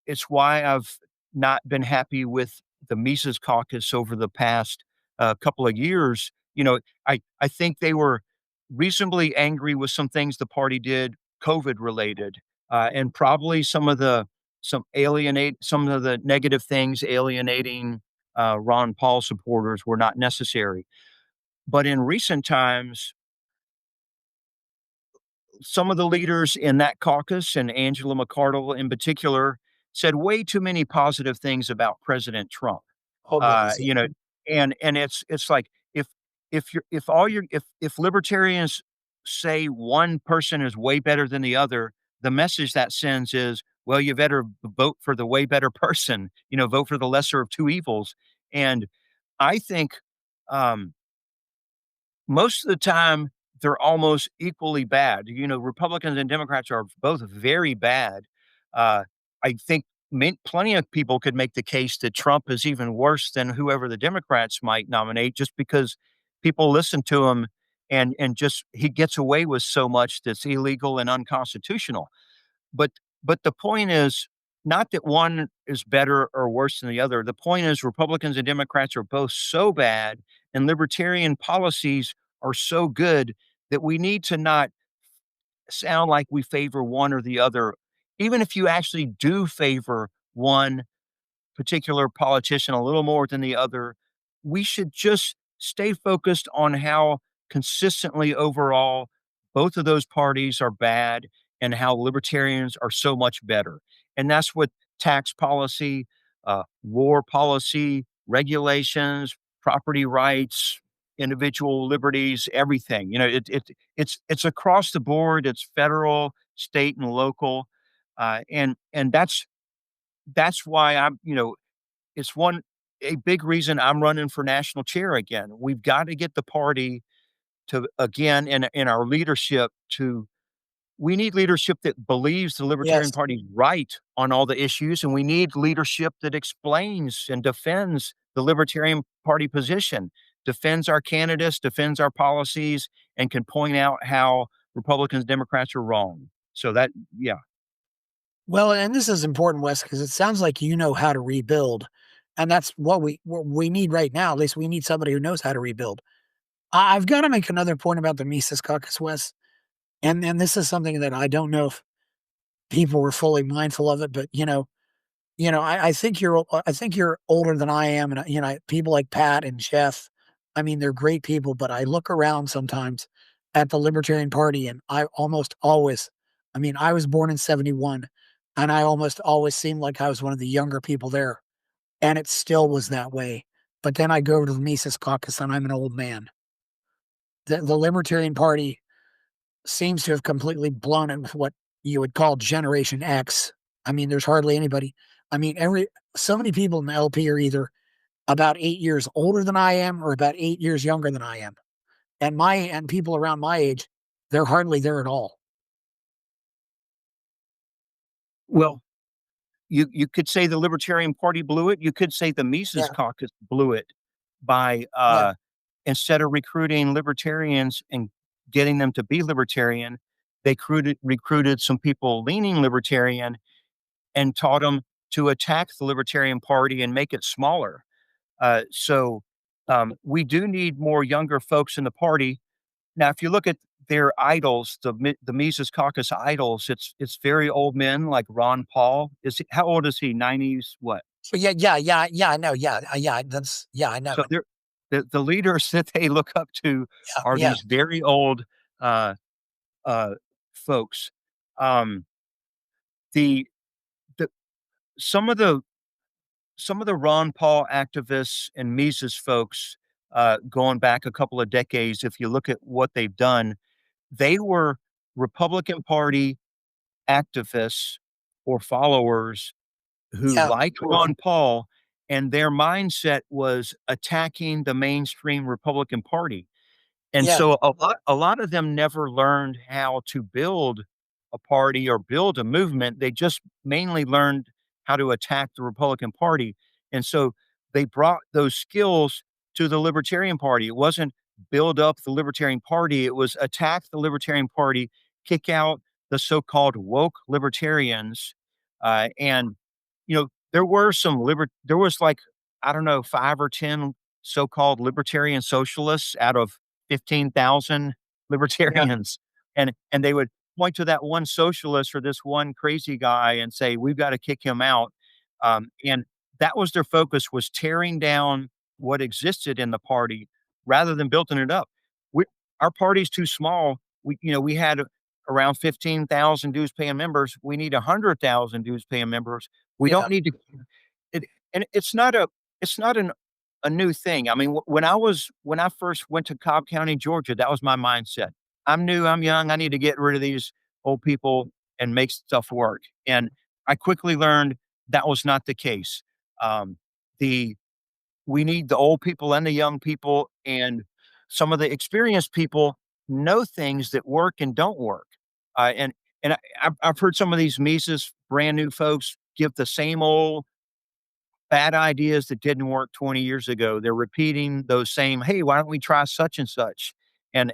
Speaker 1: It's why I've not been happy with the Mises Caucus over the past couple of years. I think they were reasonably angry with some things the party did, COVID related, and probably some of the negative things alienating Ron Paul supporters were not necessary. But in recent times, some of the leaders in that caucus, and Angela McArdle in particular, said way too many positive things about President Trump.
Speaker 3: Oh, goodness.
Speaker 1: You know, and it's like if all your if libertarians say one person is way better than the other, the message that sends is, well, you better vote for the way better person. Vote for the lesser of two evils. And I think um, most of the time they're almost equally bad. Republicans and Democrats are both very bad. Uh, I think plenty of people could make the case that Trump is even worse than whoever the Democrats might nominate, just because people listen to him and just he gets away with so much that's illegal and unconstitutional. But but the point is not that one is better or worse than the other. The point is Republicans and Democrats are both so bad, and libertarian policies are so good that we need to not sound like we favor one or the other. Even if you actually do favor one particular politician a little more than the other, we should just stay focused on how consistently overall both of those parties are bad and how libertarians are so much better. And that's what tax policy, war policy, regulations, property rights, individual liberties, everything. It's across the board. It's federal, state, and local, and that's why it's a big reason I'm running for national chair again. We've got to get the party to again in our leadership to we need leadership that believes the Libertarian
Speaker 3: Yes.
Speaker 1: Party is right on all the issues, and we need leadership that explains and defends the Libertarian Party position, defends our candidates, defends our policies, and can point out how Republicans, Democrats are wrong. So yeah.
Speaker 3: Well, and this is important, Wes, because it sounds like you know how to rebuild. And that's what we need right now. At least we need somebody who knows how to rebuild. I've got to make another point about the Mises Caucus, Wes. And this is something that I don't know if people were fully mindful of it, but I think you're older than I am, and people like Pat and Jeff. I mean, they're great people, but I look around sometimes at the Libertarian Party, and I almost always, I mean, I was born in '71, and I almost always seemed like I was one of the younger people there, and it still was that way. But then I go over to the Mises Caucus, and I'm an old man. The Libertarian Party seems to have completely blown it with what you would call Generation X. I mean, there's hardly anybody. I mean, so many people in the LP are either about 8 years older than I am or about 8 years younger than I am. And people around my age, they're hardly there at all.
Speaker 1: Well, you could say the Libertarian Party blew it. You could say the Mises
Speaker 3: Yeah,
Speaker 1: Caucus blew it by
Speaker 3: yeah.
Speaker 1: instead of recruiting libertarians and getting them to be libertarian, they recruited some people leaning libertarian and taught them to attack the Libertarian Party and make it smaller. We do need more younger folks in the party. Now, if you look at their idols, the Mises Caucus idols, it's very old men like Ron Paul. How old is he? 90s, what?
Speaker 3: So yeah. I know. Yeah. I know
Speaker 1: So
Speaker 3: it.
Speaker 1: they're the leaders that they look up to are
Speaker 3: Yeah.
Speaker 1: these very old uh, uh, folks. Um, the the some of the Ron Paul activists and Mises folks, going back a couple of decades, if you look at what they've done, they were Republican Party activists or followers who
Speaker 3: Yeah.
Speaker 1: liked Ron Paul, and their mindset was attacking the mainstream Republican Party. And
Speaker 3: Yeah.
Speaker 1: so a lot of them never learned how to build a party or build a movement. They just mainly learned how to attack the Republican Party. And so they brought those skills to the Libertarian Party. It wasn't build up the Libertarian Party, it was attack the Libertarian Party, kick out the so-called woke libertarians. And there was like, I don't know, 5 or 10 so-called libertarian socialists out of 15,000
Speaker 3: Yeah.
Speaker 1: libertarians, and they would point to that one socialist or this one crazy guy and say, "We've got to kick him out." And that was their focus, was tearing down what existed in the party rather than building it up. We Our party's too small. We had around 15,000 dues paying members. We need 100,000 dues paying members. We
Speaker 3: Yeah.
Speaker 1: don't need to it, and it's not a new thing. I mean, when I first went to Cobb County, Georgia, that was my mindset. I'm new, I'm young, I need to get rid of these old people and make stuff work. And I quickly learned that was not the case. Um, the We need the old people and the young people, and some of the experienced people know things that work and don't work. I've heard some of these Mises brand new folks give the same old bad ideas that didn't work 20 years ago. They're repeating those same, "Hey, why don't we try such and such?" And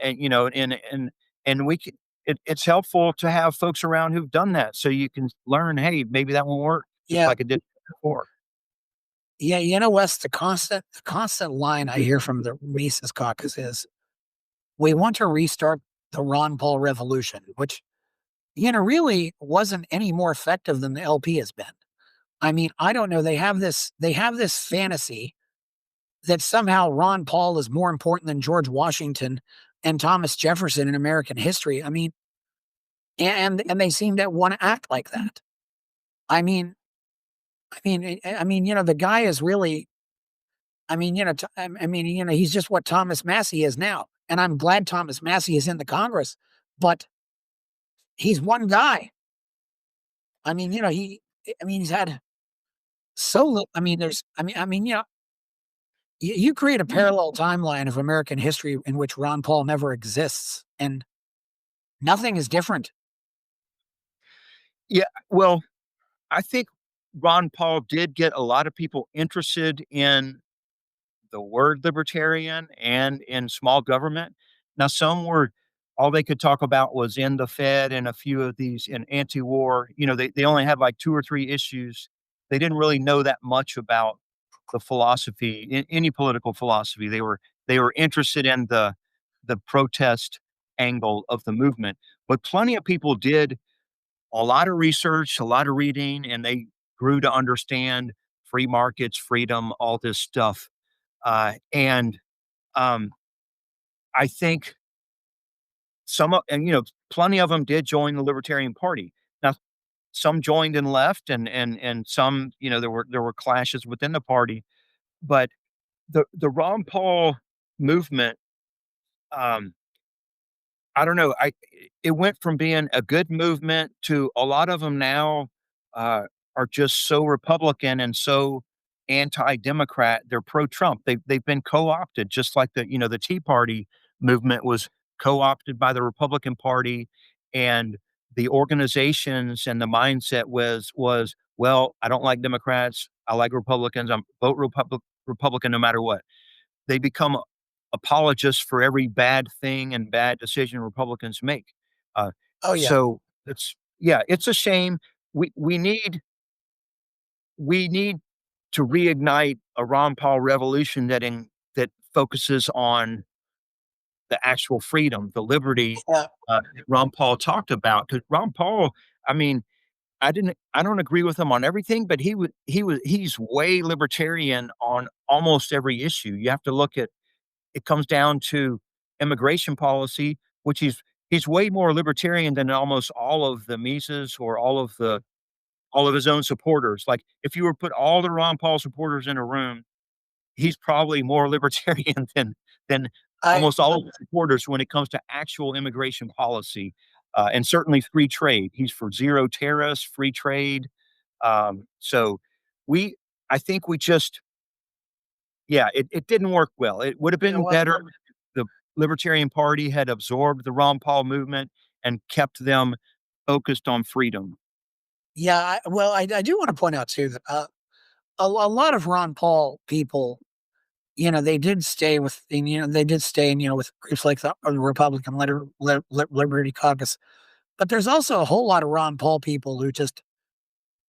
Speaker 1: we can, it's helpful to have folks around who've done that so you can learn, hey, maybe that won't work just
Speaker 3: Yeah.
Speaker 1: like it did before.
Speaker 3: Yeah. Wes, the constant line I hear from the Mises Caucus is, we want to restart the Ron Paul revolution, which, really wasn't any more effective than the LP has been. I mean, I don't know. They have this fantasy that somehow Ron Paul is more important than George Washington and Thomas Jefferson in American history. I mean, and they seem to want to act like that. I mean, the guy is really. He's just what Thomas Massey is now, and I'm glad Thomas Massey is in the Congress, but he's one guy. He's had so little. I mean, there's. You create a parallel timeline of American history in which Ron Paul never exists, and nothing is different.
Speaker 1: Yeah, well, I think Ron Paul did get a lot of people interested in the word libertarian and in small government. Now, some were all they could talk about was in the Fed and a few of these in anti-war. They only had like 2 or 3 issues. They didn't really know that much about the philosophy, any political philosophy. They were interested in the protest angle of the movement. But plenty of people did a lot of research, a lot of reading, and they grew to understand free markets, freedom, all this stuff. And um, I think plenty of them did join the Libertarian Party. Now, some joined and left, and some, there were clashes within the party. But the Ron Paul movement, um, I don't know. It went from being a good movement to a lot of them now uh, are just so Republican and so anti-democrat. They're pro-Trump. They've been co-opted, just like the Tea Party movement was co-opted by the Republican Party, and the organizations and the mindset was, well, I don't like Democrats. I like Republicans. I'm vote Republican no matter what. They become apologists for every bad thing and bad decision Republicans make. Uh,
Speaker 3: Oh yeah.
Speaker 1: so it's a shame. We we need we need to reignite a Ron Paul revolution that focuses on the actual freedom, the liberty
Speaker 3: Yeah.
Speaker 1: that Ron Paul talked about. Because Ron Paul, I mean, I don't agree with him on everything, but he's way libertarian on almost every issue. You have to look at it comes down to immigration policy, which he's way more libertarian than almost all of the Mises or all of his own supporters. Like if you were put all the Ron Paul supporters in a room, he's probably more libertarian than
Speaker 3: I
Speaker 1: almost all of the supporters when it comes to actual immigration policy, and certainly free trade. He's for zero tariffs, free trade. So we, I think we just, yeah, it didn't work well. It would have
Speaker 3: it
Speaker 1: been
Speaker 3: wasn't.
Speaker 1: better if the Libertarian Party had absorbed the Ron Paul movement and kept them focused on freedom.
Speaker 3: Yeah. I do want to point out too that a lot of Ron Paul people, they did stay with, and, they did stay, with groups like the Republican Liberty Caucus. But there's also a whole lot of Ron Paul people who just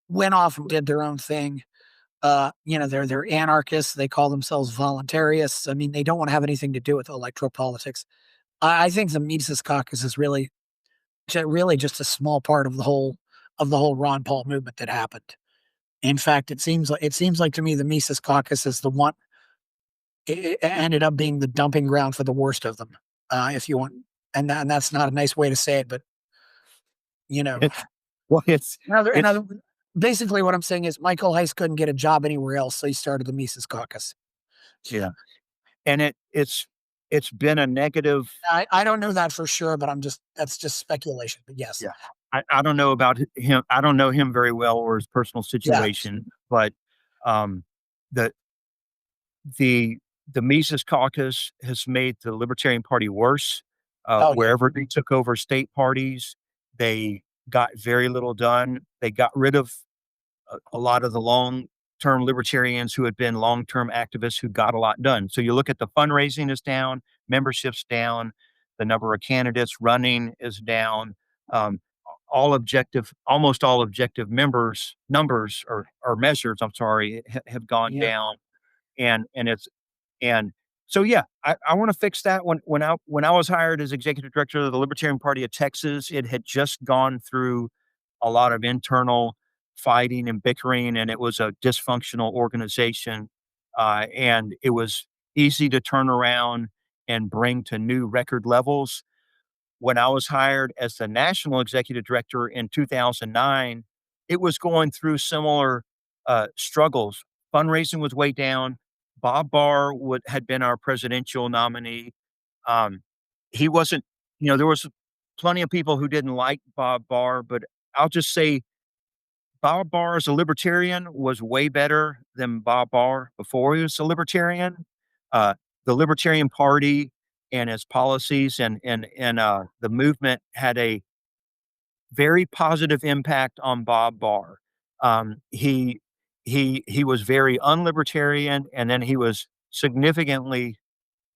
Speaker 3: went off and did their own thing. They're anarchists. They call themselves voluntarists. I mean, they don't want to have anything to do with electoral politics. I think the Mises Caucus is really just a small part of the whole Ron Paul movement that happened. In fact, it seems like to me the Mises Caucus is the one. It ended up being the dumping ground for the worst of them, if you want, and that's not a nice way to say it, but you know,
Speaker 1: It's well, it's
Speaker 3: another. Basically, what I'm saying is Michael Heiss couldn't get a job anywhere else, so he started the Mises Caucus.
Speaker 1: yeah, and it's been a negative.
Speaker 3: I don't know that for sure, but that's just speculation. But yes,
Speaker 1: Yeah. I don't know about him. I don't know him very well or his personal
Speaker 3: yeah,
Speaker 1: situation, but um, the the the Mises Caucus has made the Libertarian Party worse.
Speaker 3: oh yeah,
Speaker 1: Wherever they took over state parties, they got very little done. They got rid of a lot of the long term libertarians who had been long term activists who got a lot done. So you look at the fundraising is down, membership's down, the number of candidates running is down. Um, almost all objective members numbers or measures, I'm sorry, have gone
Speaker 3: yeah,
Speaker 1: down, and it's and so yeah, I want to fix that. When I was hired as executive director of the Libertarian Party of Texas, it had just gone through a lot of internal fighting and bickering, and it was a dysfunctional organization. And it was easy to turn around and bring to new record levels. When I was hired as the national executive director in 2009, it was going through similar struggles. Fundraising was way down. Bob Barr had been our presidential nominee. Um, he wasn't, there was plenty of people who didn't like Bob Barr, but I'll just say Bob Barr as a libertarian was way better than Bob Barr before he was a libertarian. Uh, the Libertarian Party and its policies and the movement had a very positive impact on Bob Barr. He was very unlibertarian, and then he was significantly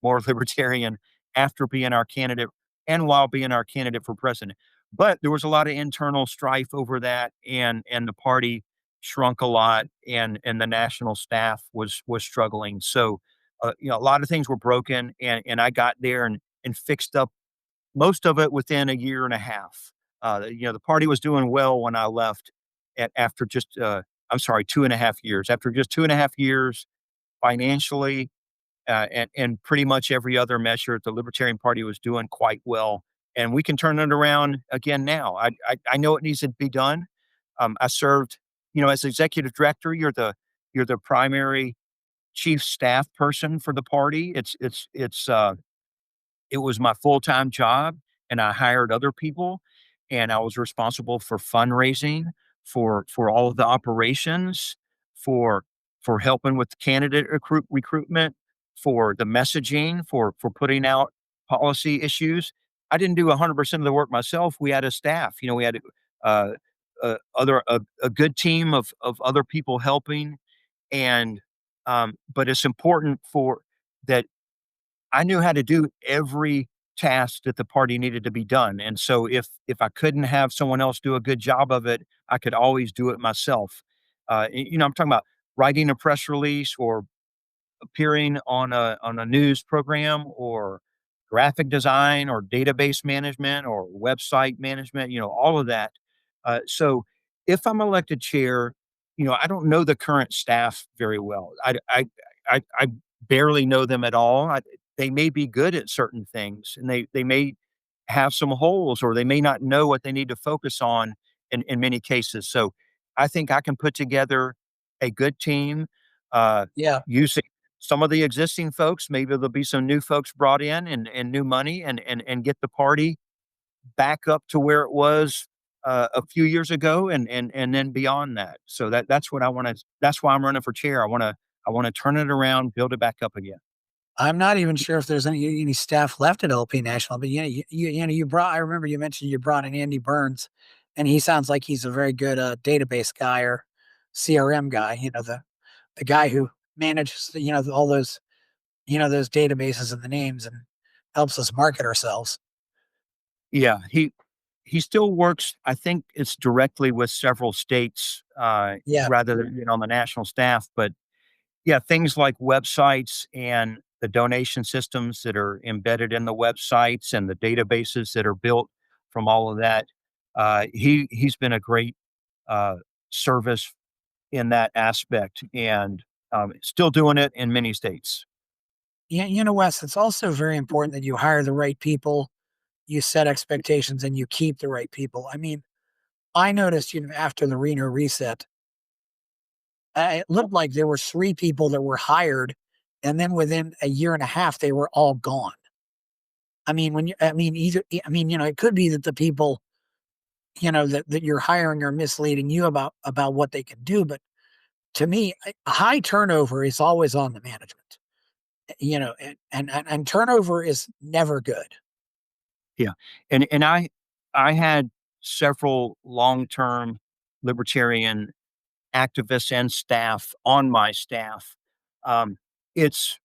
Speaker 1: more libertarian after being our candidate and while being our candidate for president. But there was a lot of internal strife over that, and the party shrunk a lot, and the national staff was struggling. So, a lot of things were broken, and I got there and fixed up most of it within a year and a half. The party was doing well when I left after just, I'm sorry, 2.5 years. After just 2.5 years financially, and pretty much every other measure, the Libertarian Party was doing quite well. And we can turn it around again now. I know it needs to be done. I served, as executive director, you're the primary chief staff person for the party. It was my full-time job, and I hired other people, and I was responsible for fundraising, for all of the operations, for helping with candidate recruitment, for the messaging, for putting out policy issues. I didn't do 100% of the work myself. We had a staff. We had uh, a good team of other people helping, and but it's important for that I knew how to do every task that the party needed to be done, and so if I couldn't have someone else do a good job of it, I could always do it myself. I'm talking about writing a press release or appearing on a news program, or graphic design, or database management, or website management, all of that. So if I'm elected chair, I don't know the current staff very well. I barely know them at all. They may be good at certain things, and they may have some holes, or they may not know what they need to focus on in many cases. So I think I can put together a good team, uh,
Speaker 3: Yeah.
Speaker 1: using some of the existing folks. Maybe there'll be some new folks brought in, and new money, and get the party back up to where it was a few years ago, and then beyond that. So that's what I want to. That's why I'm running for chair. I want to turn it around, build it back up again.
Speaker 3: I'm not even sure if there's any staff left at LP National, but you brought. I remember you mentioned you brought in Andy Burns, and he sounds like he's a very good database guy or CRM guy. The guy who manages all those those databases and the names and helps us market ourselves.
Speaker 1: Yeah, he still works. I think it's directly with several states,
Speaker 3: Yeah,
Speaker 1: rather than being on the national staff. But yeah, things like websites, and the donation systems that are embedded in the websites, and the databases that are built from all of that. He's been a great uh, service in that aspect, and still doing it in many states.
Speaker 3: yeah. Wes, it's also very important that you hire the right people, you set expectations, and you keep the right people. I mean, I noticed, after the Reno reset, it looked like there were 3 people that were hired, and then within a year and a half, they were all gone. I mean, it could be that the people, that you're hiring are misleading you about what they can do, but to me, high turnover is always on the management, and turnover is never good.
Speaker 1: Yeah, and I had several long-term libertarian activists and staff on my staff. Um, it's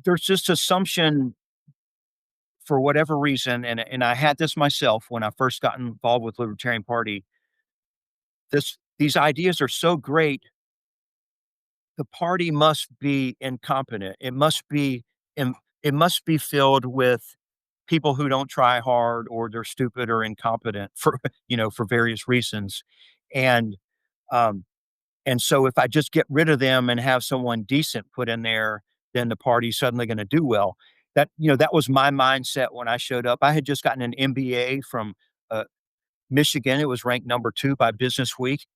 Speaker 1: there's just assumption, for whatever reason, and I had this myself when I first got involved with Libertarian Party. These ideas are so great, the party must be incompetent. Im it must be filled with people who don't try hard, or they're stupid or incompetent for, for various reasons. And, um, and so if I just get rid of them and have someone decent put in there, then the party's suddenly gonna do well. That was my mindset when I showed up. I had just gotten an MBA from, uh, Michigan. It was ranked number 2 by Business Week.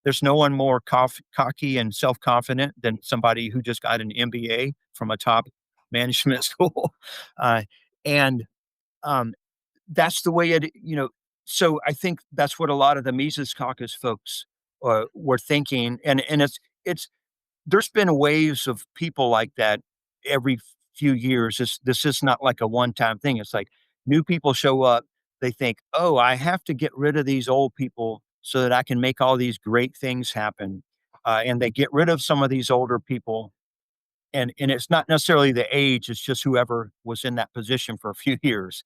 Speaker 1: There's no one more cocky and self-confident than somebody who just got an MBA from a top management school. Uh, and um, that's the way so I think that's what a lot of the Mises Caucus folks were thinking. And it's there's been waves of people like that every few years. This is not like a one-time thing. It's like new people show up, they think, "Oh, I have to get rid of these old people so that I can make all these great things happen." And they get rid of some of these older people, and it's not necessarily the age, it's just whoever was in that position for a few years.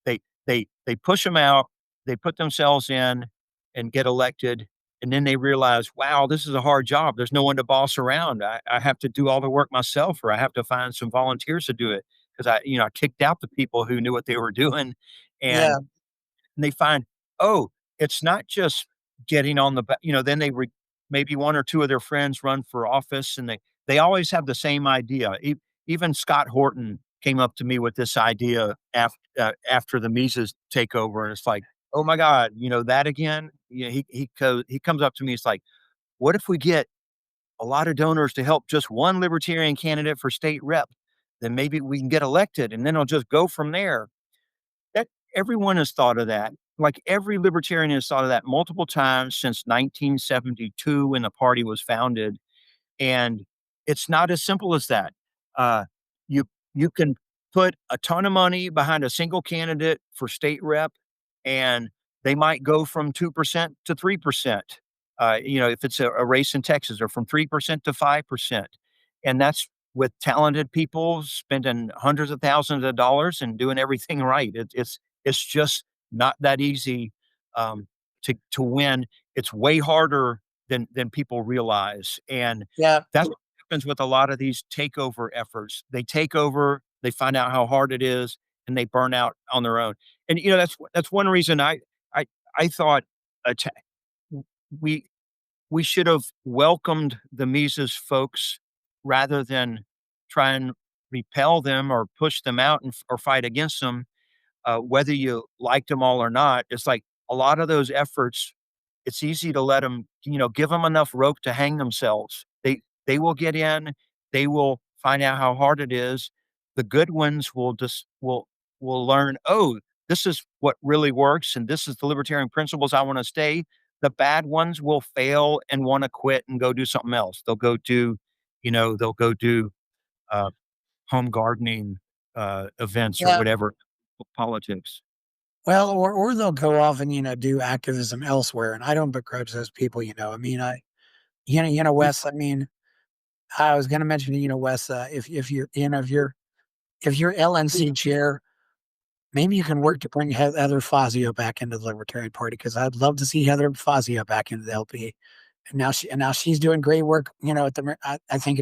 Speaker 1: They push them out, they put themselves in and get elected, and then they realize, wow, this is a hard job. There's no one to boss around. I have to do all the work myself, or I have to find some volunteers to do it, because I kicked out the people who knew what they were doing.
Speaker 3: Yeah,
Speaker 1: And they find, oh, it's not just getting on the then maybe one or two of their friends run for office, and they always have the same idea. Even Scott Horton came up to me with this idea after the Mises takeover, and it's like, oh my God, that again. He comes up to me. It's like, what if we get a lot of donors to help just one libertarian candidate for state rep? Then maybe we can get elected, and then it'll just go from there. That Everyone has thought of that. Like, every libertarian has thought of that multiple times since 1972, when the party was founded. And it's not as simple as that. Uh, you you can put a ton of money behind a single candidate for state rep, and they might go from 2% to 3%. If it's a race in Texas, or from 3% to 5%, and that's with talented people spending hundreds of thousands of dollars and doing everything right. It's just not that easy, to win. It's way harder than people realize, and
Speaker 3: yeah.
Speaker 1: that's happens with a lot of these takeover efforts. They take over, they find out how hard it is, and they burn out on their own. And that's one reason I I thought atta- we we should have welcomed the Mises folks rather than try and repel them or push them out or fight against them, whether you liked them all or not. It's like a lot of those efforts, it's easy to let them, give them enough rope to hang themselves. They will get in, they will find out how hard it is. The good ones will learn, oh, this is what really works, and this is the libertarian principles I want to stay. The bad ones will fail and want to quit and go do something else. They'll go do uh, home gardening events or
Speaker 3: Yeah.
Speaker 1: whatever, politics.
Speaker 3: Well, or they'll go off and, do activism elsewhere. And I don't begrudge those people, I mean, Wes, I mean, I was going to mention, Wes, if you're, if you're LNC chair, maybe you can work to bring Heather Fazio back into the Libertarian Party, because I'd love to see Heather Fazio back into the LP. And now she's doing great work, I think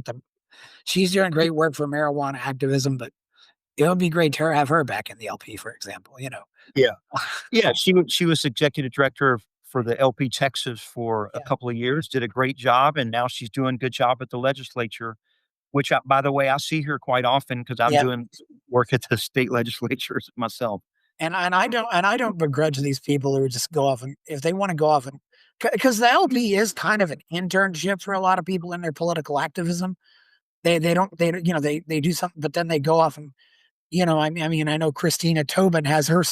Speaker 3: she's doing great work for marijuana activism, but it would be great to have her back in the LP, for example.
Speaker 1: Yeah. Yeah, she was executive director for the LP Texas for a
Speaker 3: Yeah.
Speaker 1: couple of years, did a great job, and now she's doing a good job at the legislature, which by the way, I see her quite often because I'm
Speaker 3: Yeah.
Speaker 1: doing work at the state legislatures myself.
Speaker 3: And I don't begrudge these people who just go off, and if they want to go off, and because the LP is kind of an internship for a lot of people in their political activism. They don't they do something, but then they go off and I mean, I know Christina Tobin has her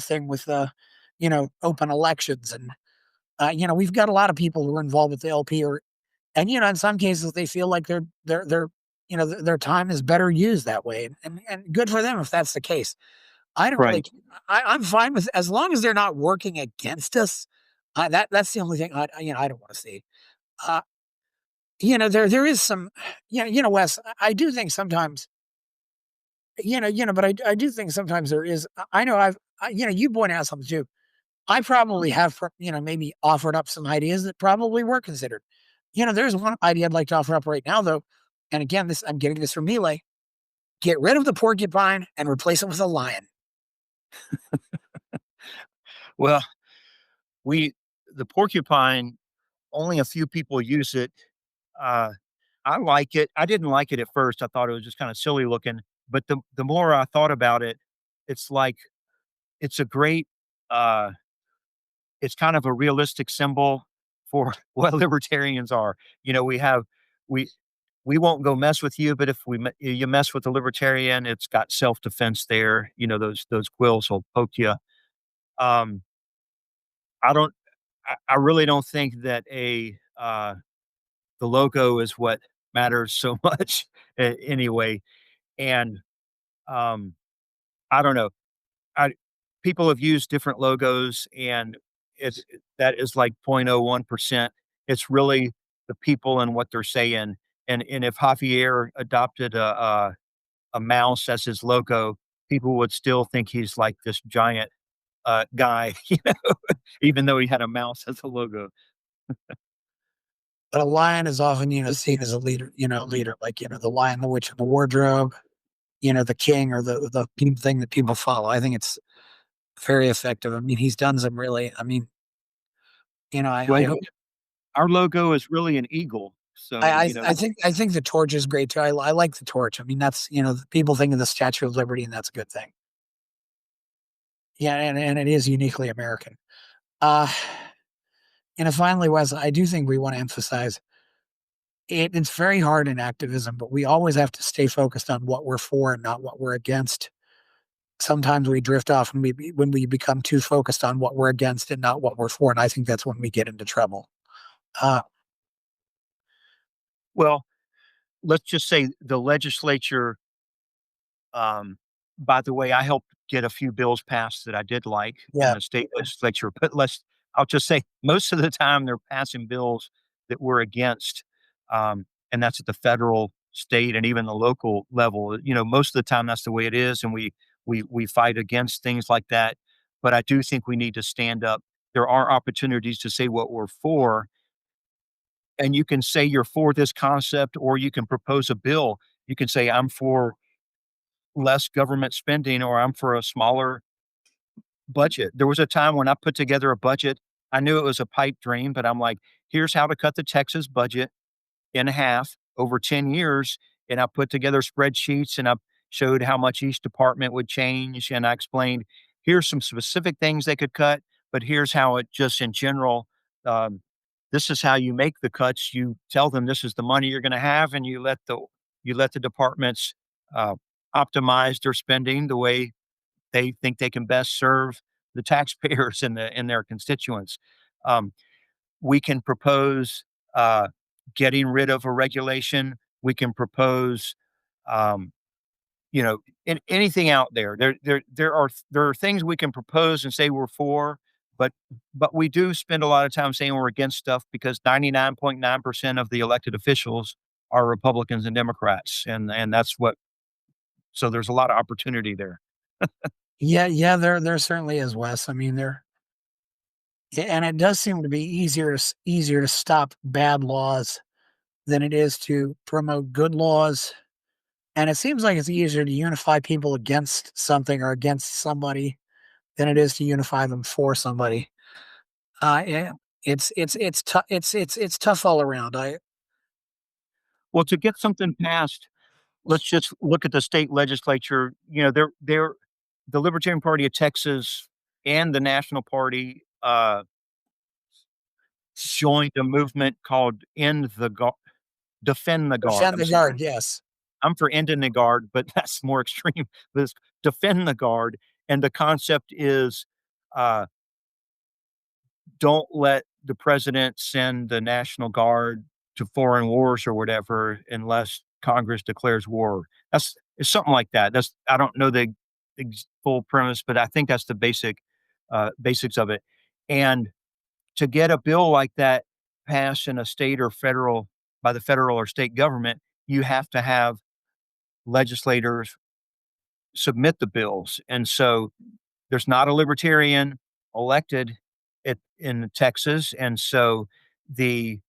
Speaker 3: thing with open elections, and we've got a lot of people who are involved with the LP, and in some cases they feel like their time is better used that way, and good for them if that's the case. I don't really.
Speaker 1: Right.
Speaker 3: I'm fine with, as long as they're not working against us. That's the only thing I don't want to see. Uh, there is some, Wes. I do think sometimes, but I do think sometimes there is. I know you point out something too. I probably have, maybe offered up some ideas that probably were considered. There's one idea I'd like to offer up right now, though. And again, I'm getting this from Mealy. Get rid of the porcupine and replace it with a lion.
Speaker 1: Well, we the porcupine, only a few people use it. Uh, I like it. I didn't like it at first. I thought it was just kind of silly looking, but the more I thought about it, it's like it's a great uh it's kind of a realistic symbol for what libertarians are. We have we we won't go mess with you, but if you mess with a libertarian, it's got self defense there. Those quills will poke you. Um, I don't. I really don't think that the logo is what matters so much anyway. And um, I don't know. I People have used different logos, and that is like 0.01%. It's really the people and what they're saying. And if Javier adopted a mouse as his logo, people would still think he's like this giant guy, even though he had a mouse as a logo.
Speaker 3: But a lion is often, seen as a leader, like, the lion, the witch, and the wardrobe, the king, or the thing that people follow. I think it's very effective. I mean, he's done some really, I mean, I
Speaker 1: Well,
Speaker 3: hope,
Speaker 1: our logo is really an eagle, so
Speaker 3: I think the torch is great too. I like the torch. I mean, that's, people think of the Statue of Liberty, and that's a good thing. Yeah. And it is uniquely American. Uh, and finally, Wes, I do think we want to emphasize it's very hard in activism, but we always have to stay focused on what we're for and not what we're against. Sometimes we drift off, and when we become too focused on what we're against and not what we're for, and I think that's when we get into trouble. Uh,
Speaker 1: well, let's just say the legislature. By the way, I helped get a few bills passed that I did like in
Speaker 3: yeah,
Speaker 1: the state legislature, but I'll just say most of the time they're passing bills that we're against. And that's at the federal, state, and even the local level. Most of the time that's the way it is. And we fight against things like that. But I do think we need to stand up. There are opportunities to say what we're for. and you can say you're for this concept, or you can propose a bill. You can say, I'm for less government spending, or I'm for a smaller budget. There was a time when I put together a budget. I knew it was a pipe dream, but I'm like, here's how to cut the Texas budget in half over 10 years. And I put together spreadsheets and I showed how much each department would change. And I explained, here's some specific things they could cut, but here's how it just in general, um, this is how you make the cuts. You tell them this is the money you're going to have, and you let the departments uh, optimize their spending the way they think they can best serve the taxpayers and their constituents. Um, we can propose uh, getting rid of a regulation. We can propose, um, anything out there. There are things we can propose and say we're for, but we do spend a lot of time saying we're against stuff because 99.9% of the elected officials are Republicans and Democrats, and that's what. So there's a lot of opportunity there.
Speaker 3: Yeah, yeah, there certainly is, Wes. I mean, and it does seem to be easier to stop bad laws than it is to promote good laws. And it seems like it's easier to unify people against something or against somebody than it is to unify them for somebody. Yeah, it's tough all around.
Speaker 1: Well, to get something passed, let's just look at the state legislature. The Libertarian Party of Texas and the National Party joined a movement called Defend the Guard.
Speaker 3: Defend the guard, yes.
Speaker 1: I'm for ending the guard, but that's more extreme. But it's defend the guard, and the concept is, uh, don't let the president send the National Guard to foreign wars or whatever unless Congress declares war. It's something like that. I don't know the full premise, but I think that's the basics of it. And to get a bill like that passed in a state or federal by the federal or state government, you have to have legislators submit the bills. And so there's not a libertarian elected in Texas. And so it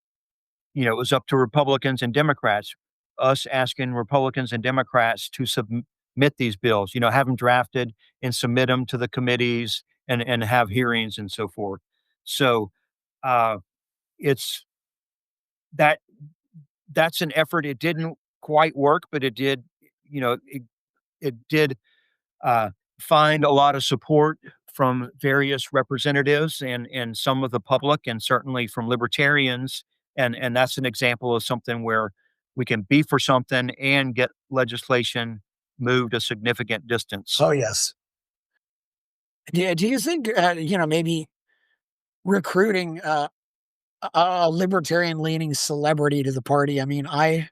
Speaker 1: was up to Republicans and Democrats, us asking Republicans and Democrats to submit these bills, have them drafted and submit them to the committees and have hearings and so forth. So uh, it's that that's an effort. It didn't quite work, but it did, it did uh, find a lot of support from various representatives and some of the public, and certainly from libertarians. And that's an example of something where we can be for something and get legislation moved a significant distance.
Speaker 3: Oh, yes. Do you think, maybe recruiting a libertarian leaning celebrity to the party? I mean, I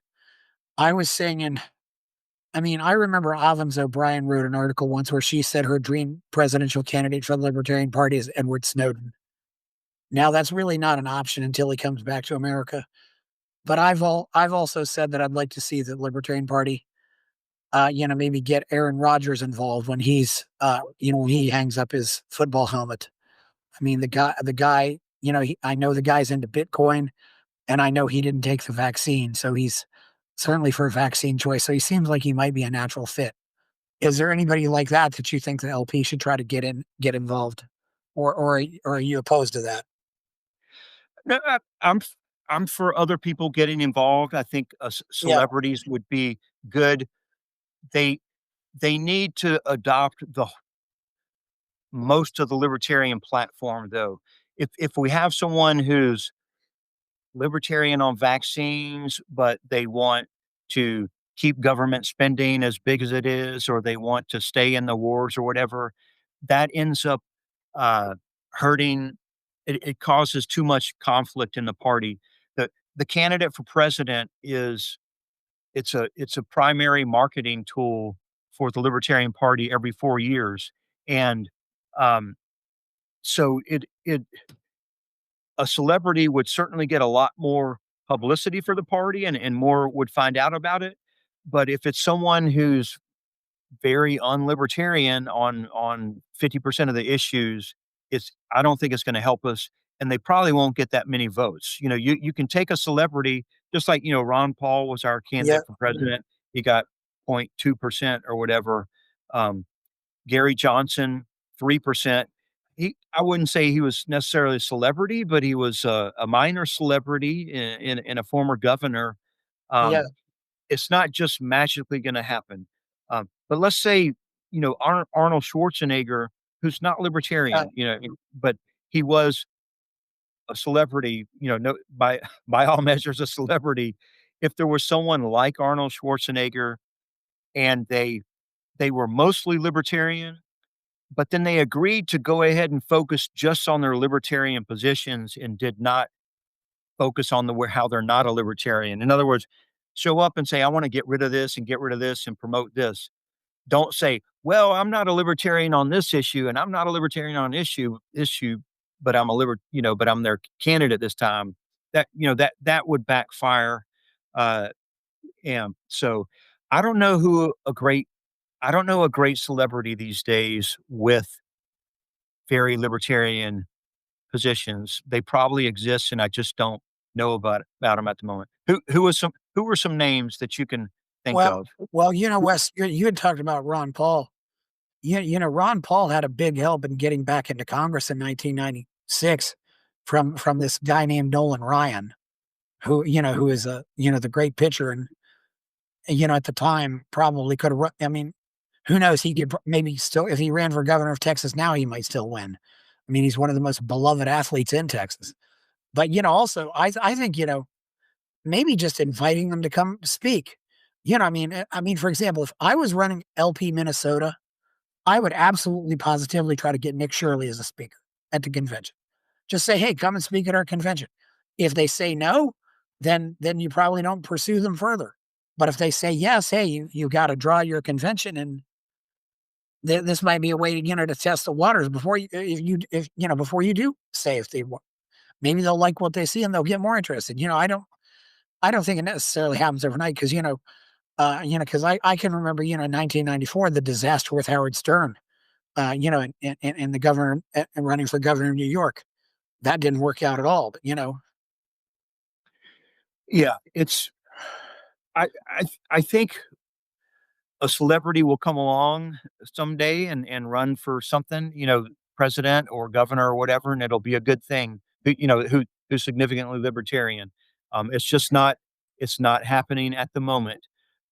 Speaker 3: was saying, I remember Avams O'Brien wrote an article once where she said her dream presidential candidate for the Libertarian Party is Edward Snowden. Now that's really not an option until he comes back to America. But I've also said that I'd like to see the Libertarian Party, maybe get Aaron Rodgers involved when when he hangs up his football helmet. I mean, the guy, I know the guy's into Bitcoin, and I know he didn't take the vaccine, so he's certainly for a vaccine choice. So he seems like he might be a natural fit. Is there anybody like that you think the LP should try to get involved, or are you opposed to that?
Speaker 1: No, I'm for other people getting involved. I think
Speaker 3: Yeah.
Speaker 1: celebrities would be good. They they need to adopt the most of the libertarian platform, though. If we have someone who's libertarian on vaccines, but they want to keep government spending as big as it is, or they want to stay in the wars or whatever, that ends up uh, hurting. It causes too much conflict in the party. The candidate for president it's a primary marketing tool for the Libertarian Party every 4 years, and um, so it a celebrity would certainly get a lot more publicity for the party and more would find out about it. But if it's someone who's very unlibertarian on 50% of the issues, I don't think it's going to help us. and they probably won't get that many votes. You can take a celebrity, just like, Ron Paul was our
Speaker 3: Yeah.
Speaker 1: candidate for president. He got 0.2% or whatever. Um, Gary Johnson, 3%. I wouldn't say he was necessarily a celebrity, but he was a minor celebrity in a former governor.
Speaker 3: Yeah.
Speaker 1: Um, it's not just magically going to happen. But let's say, Arnold Schwarzenegger, who's not
Speaker 3: Yeah.
Speaker 1: libertarian, but he was a celebrity, no, by all measures, a celebrity. If there was someone like Arnold Schwarzenegger and they were mostly libertarian, but then they agreed to go ahead and focus just on their libertarian positions and did not focus on the where how they're not a libertarian. In other words, show up and say, I want to get rid of this and get rid of this and promote this. Don't say, well, I'm not a libertarian on this issue and I'm not a libertarian on issue, but but I'm their candidate this time. That would backfire. Uh, and so I don't know I don't know a great celebrity these days with very libertarian positions. They probably exist, and I just don't know about them at the moment. Who were some names that you can think
Speaker 3: Well,
Speaker 1: of?
Speaker 3: Wes, you had talked about Ron Paul. Ron Paul had a big help in getting back into Congress in 1996 from this guy named Nolan Ryan, who is the great pitcher and at the time probably could have run. I mean, who knows? He could maybe still, if he ran for governor of Texas now, he might still win. I mean, he's one of the most beloved athletes in Texas. But also, I think maybe just inviting them to come speak. I mean, for example, if I was running LP Minnesota, I would absolutely positively try to get Nick Shirley as a speaker at the convention. Just say, hey, come and speak at our convention. If they say no, then you probably don't pursue them further. But if they say yes, hey, you got to draw your convention, and this might be a way to test the waters before before you do say if they want. Maybe they'll like what they see and they'll get more interested. I don't think it necessarily happens overnight because because I can remember in 1994 the disaster with Howard Stern, and the governor and running for governor of New York. That didn't work out at all. But
Speaker 1: Yeah, it's I think a celebrity will come along someday and run for something, president or governor or whatever, and it'll be a good thing. Who's significantly libertarian. It's not happening at the moment.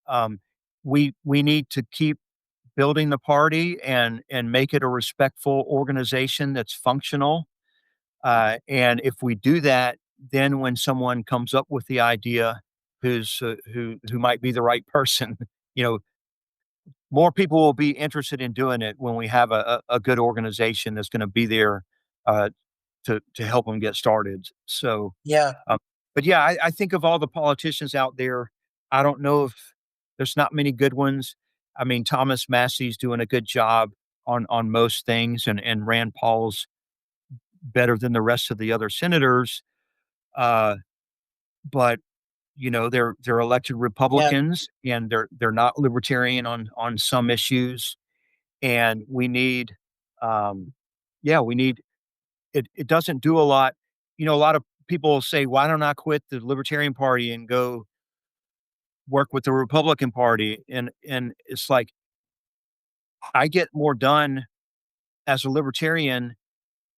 Speaker 1: Um, we need to keep building the party and make it a respectful organization that's functional. And if we do that, then when someone comes up with the idea who might be the right person, you know, more people will be interested in doing it when we have a good organization that's going to be there uh, to help them get started. So,
Speaker 3: yeah,
Speaker 1: um, but yeah, I think of all the politicians out there, I don't know if there's not many good ones. I mean, Thomas Massey's doing a good job on most things, and Rand Paul's better than the rest of the other senators. Uh, but they're elected
Speaker 3: yeah,
Speaker 1: Republicans, and they're not libertarian on some issues, and we need, we need it. It doesn't do a lot. A lot of people say, "Why don't I quit the Libertarian Party and go work with the Republican Party?" And it's like I get more done as a libertarian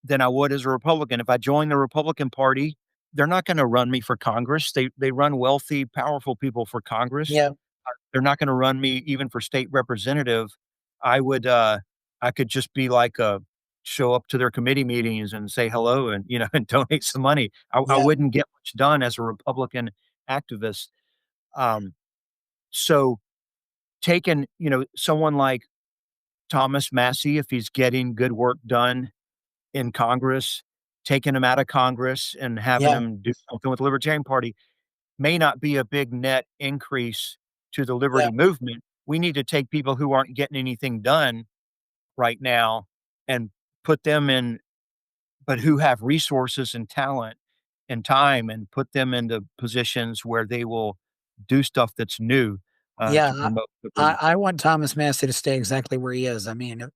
Speaker 1: than I would as a Republican. If I join the Republican Party, they're not going to run me for Congress. They run wealthy, powerful people for Congress.
Speaker 3: yeah,
Speaker 1: They're not going to run me even for state representative. I would I could just be like show up to their committee meetings and say hello and and donate some money. I
Speaker 3: yeah,
Speaker 1: wouldn't get much done as a Republican activist. Um, so taking someone like Thomas Massey, if he's getting good work done in Congress, taking him out of Congress and having
Speaker 3: yeah,
Speaker 1: him do something with the Libertarian Party may not be a big net increase to the
Speaker 3: yeah,
Speaker 1: liberty movement. We need to take people who aren't getting anything done right now and put them in, but who have resources and talent and time, and put them into positions where they will do stuff that's new to
Speaker 3: yeah.
Speaker 1: promote
Speaker 3: I
Speaker 1: liberty.
Speaker 3: I want Thomas Massey to stay exactly where he is. I mean,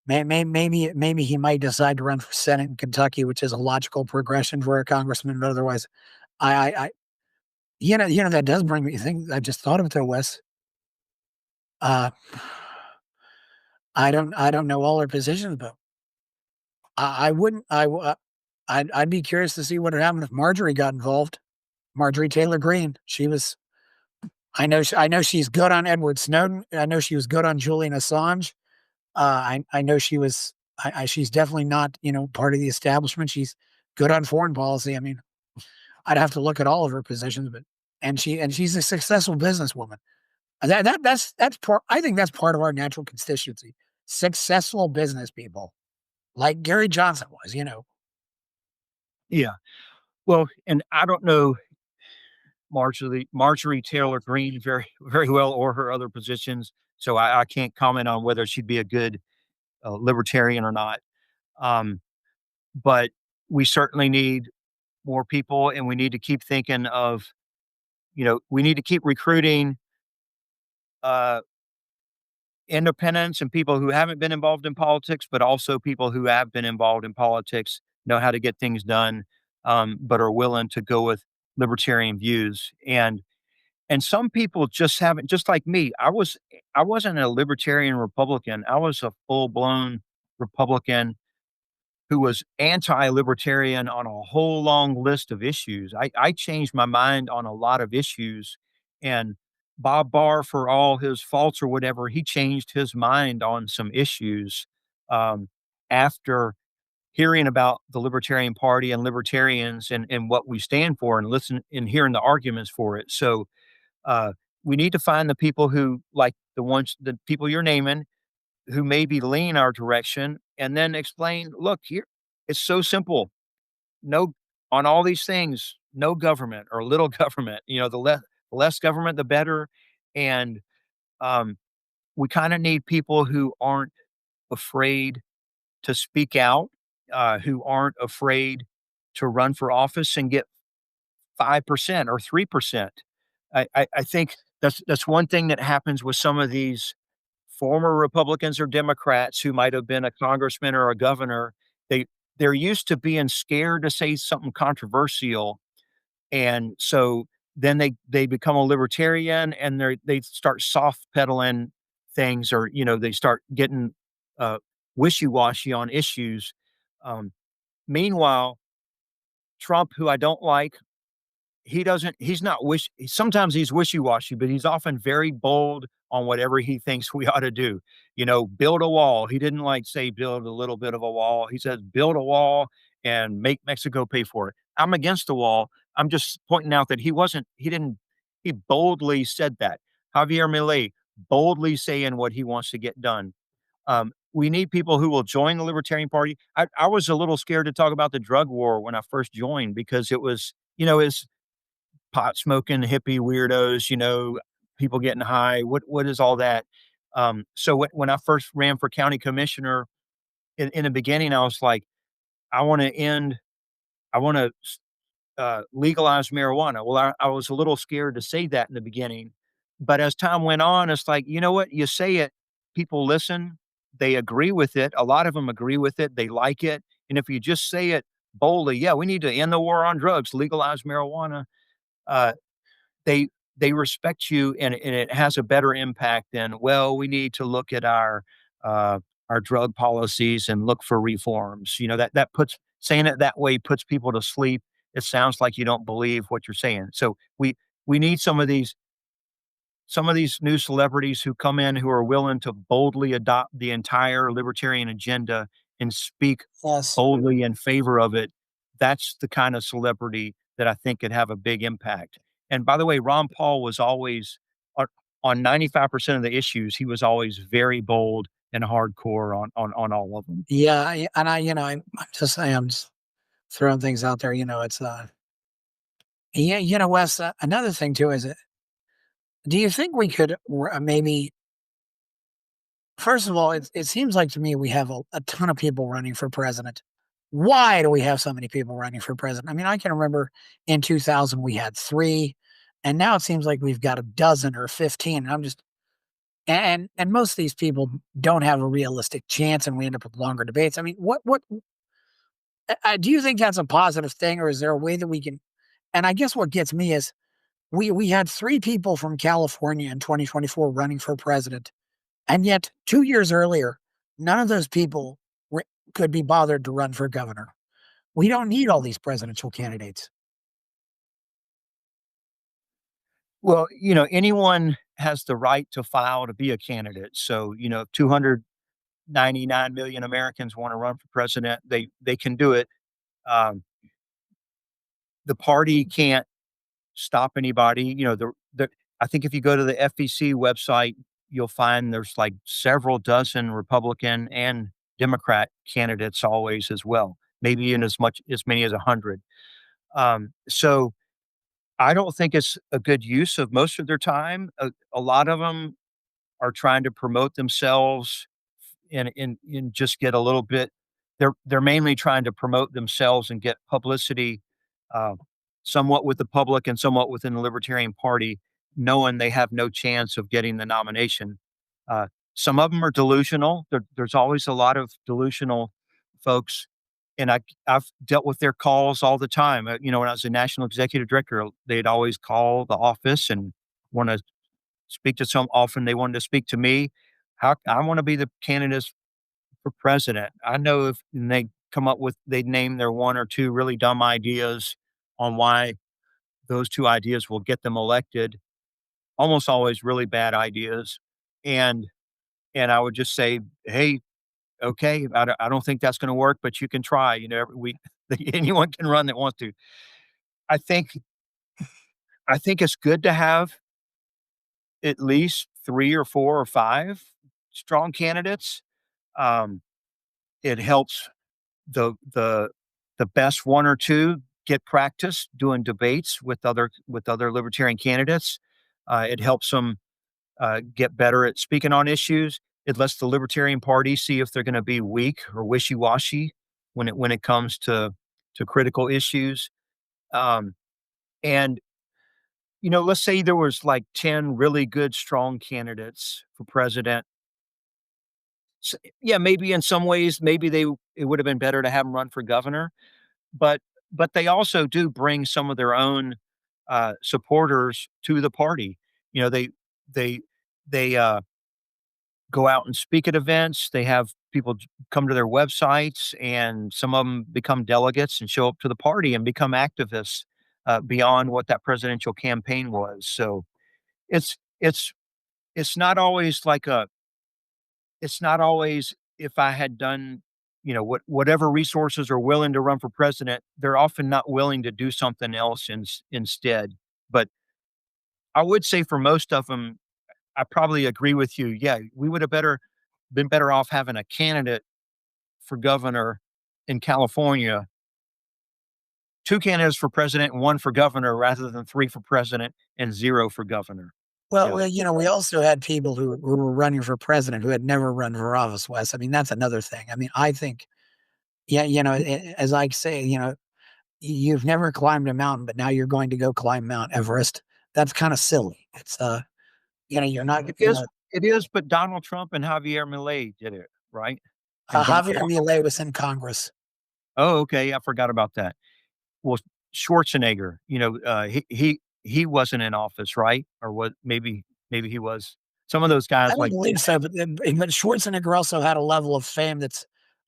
Speaker 3: Maybe he might decide to run for Senate in Kentucky, which is a logical progression for a congressman. But otherwise, I that does bring me to think. I just thought of it though, Wes. Uh, I don't know all her positions, but I wouldn't. I'd be curious to see what would happen if Marjorie got involved. Marjorie Taylor Greene. She was. I know she's good on Edward Snowden. I know she was good on Julian Assange. I know she was. She's definitely not part of the establishment. She's good on foreign policy. I mean, I'd have to look at all of her positions, but she's a successful businesswoman. That's part. I think that's part of our natural constituency. Successful business people, like Gary Johnson was.
Speaker 1: Yeah. Well, and I don't know Marjorie Taylor Greene very very well or her other positions, so I can't comment on whether she'd be a good libertarian or not. Um, but we certainly need more people, and we need to keep thinking of we need to keep recruiting uh, independents and people who haven't been involved in politics, but also people who have been involved in politics, know how to get things done, but are willing to go with libertarian views. And some people just haven't, just like me. I wasn't a libertarian Republican. I was a full blown Republican who was anti-libertarian on a whole long list of issues. I changed my mind on a lot of issues, and Bob Barr, for all his faults or whatever, he changed his mind on some issues um, after hearing about the Libertarian Party and libertarians and what we stand for, and listen and hearing the arguments for it. So uh, we need to find the people who, like the people you're naming, who maybe lean our direction, and then explain, look, here, it's so simple. No, on all these things, no government or little government, the less government, the better. And um, we kind of need people who aren't afraid to speak out, who aren't afraid to run for office and get 5% or 3%. I think that's one thing that happens with some of these former Republicans or Democrats who might have been a congressman or a governor. They they're used to being scared to say something controversial, and so then they become a libertarian and they start soft pedaling things, or they start getting uh, wishy washy on issues. Um, Meanwhile, Trump, who I don't like, he's not sometimes he's wishy-washy, but he's often very bold on whatever he thinks we ought to do. Build a wall. He didn't like say build a little bit of a wall. He says build a wall and make Mexico pay for it. I'm against the wall. I'm just pointing out that he boldly said that. Javier Milei boldly saying what he wants to get done. We need people who will join the Libertarian Party. I was a little scared to talk about the drug war when I first joined, because it's pot smoking hippie weirdos, people getting high. What is all that? So when I first ran for county commissioner, in the beginning, I was like, I want to end, I want to legalize marijuana. Well, I was a little scared to say that in the beginning, but as time went on, it's like, you know what? You say it, people listen, they agree with it. A lot of them agree with it. They like it. And if you just say it boldly, yeah, we need to end the war on drugs, legalize marijuana. Uh, they they respect you, and it has a better impact than, well, we need to look at our drug policies and look for reforms. That puts saying it that way puts people to sleep. It sounds like you don't believe what you're saying. So we need some of these new celebrities who come in who are willing to boldly adopt the entire libertarian agenda and speak
Speaker 3: Yes.
Speaker 1: boldly in favor of it. That's the kind of celebrity that I think could have a big impact. And by the way, Ron Paul was always on 95% of the issues, he was always very bold and hardcore on all of them.
Speaker 3: Yeah, and I'm just saying, I'm just throwing things out there. It's yeah, Wes. Another thing too is, do you think we could maybe? First of all, it seems like to me we have a ton of people running for president. Why do we have so many people running for president? I mean, I can remember in 2000 we had 3, and now it seems like we've got a dozen or 15. I'm just and most of these people don't have a realistic chance, and we end up with longer debates. I mean, what do you think that's a positive thing, or is there a way that we can? And I guess what gets me is we had 3 people from California in 2024 running for president, and yet 2 years earlier, none of those people could be bothered to run for governor. We don't need all these presidential candidates.
Speaker 1: Well, anyone has the right to file to be a candidate. So, if 299 million Americans want to run for president, they can do it. Um, the party can't stop anybody. I think if you go to the FEC website, you'll find there's like several dozen Republican and Democrat candidates always as well, maybe in as many as 100. So I don't think it's a good use of most of their time. A lot of them are trying to promote themselves and just get a little bit. They're mainly trying to promote themselves and get publicity, uh, somewhat with the public and somewhat within the Libertarian Party, knowing they have no chance of getting the nomination. Uh, some of them are delusional. There's always a lot of delusional folks, and I've dealt with their calls all the time. When I was a national executive director, they'd always call the office and want to speak to some. Often they wanted to speak to me. How I want to be the candidate for president. I know if and they'd name their 1 or 2 really dumb ideas on why those 2 ideas will get them elected, almost always really bad ideas. And I would just say, "Hey, okay, I don't think that's gonna work, but you can try." Anyone can run that wants to. I think I think it's good to have at least 3 or 4 or 5 strong candidates. Um, it helps the the best 1 or 2 get practice doing debates with other libertarian candidates. It helps them get better at speaking on issues. It lets the Libertarian Party see if they're going to be weak or wishy washy when it comes to critical issues. Um, and let's say there was like 10 really good, strong candidates for president. Yeah, maybe in some ways, maybe it would have been better to have them run for governor, but they also do bring some of their own supporters to the party. They they go out and speak at events. They have people come to their websites, and some of them become delegates and show up to the party and become activists beyond what that presidential campaign was. So it's it's it's not always like a it's not always if I had done whatever resources are willing to run for president, they're often not willing to do something else instead. But I would say for most of them, I probably agree with you. Yeah, we would have been better off having a candidate for governor in California, 2 candidates for president and 1 for governor rather than 3 for president and 0 for governor.
Speaker 3: Well,
Speaker 1: Yeah.
Speaker 3: we also had people who were running for president who had never run for office, Wes. I mean, that's another thing. I mean, I think, yeah, as I say, you've never climbed a mountain, but now you're going to go climb Mount Everest. That's kind of silly. It's you're not,
Speaker 1: It is, but Donald Trump and Javier Milei did it, right? And don't
Speaker 3: Javier Milei was in Congress.
Speaker 1: Oh, okay, I forgot about that. Well, Schwarzenegger, he wasn't in office, right? Or what? Maybe he was. Some of those
Speaker 3: I
Speaker 1: guys
Speaker 3: don't
Speaker 1: like
Speaker 3: believe so, but Schwarzenegger also had a level of fame that's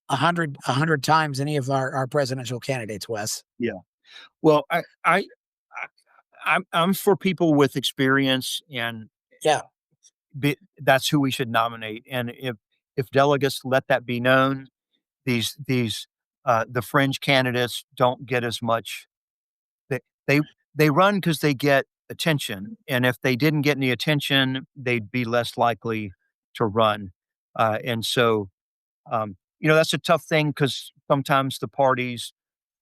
Speaker 3: a hundred times any of our presidential candidates, Wes.
Speaker 1: yeah. Well, I'm for people with experience, and
Speaker 3: Yeah.
Speaker 1: that's who we should nominate. And if delegates let that be known, these the fringe candidates don't get as much. They they they run because they get attention, and if they didn't get any attention, they'd be less likely to run. And so, that's a tough thing because sometimes the parties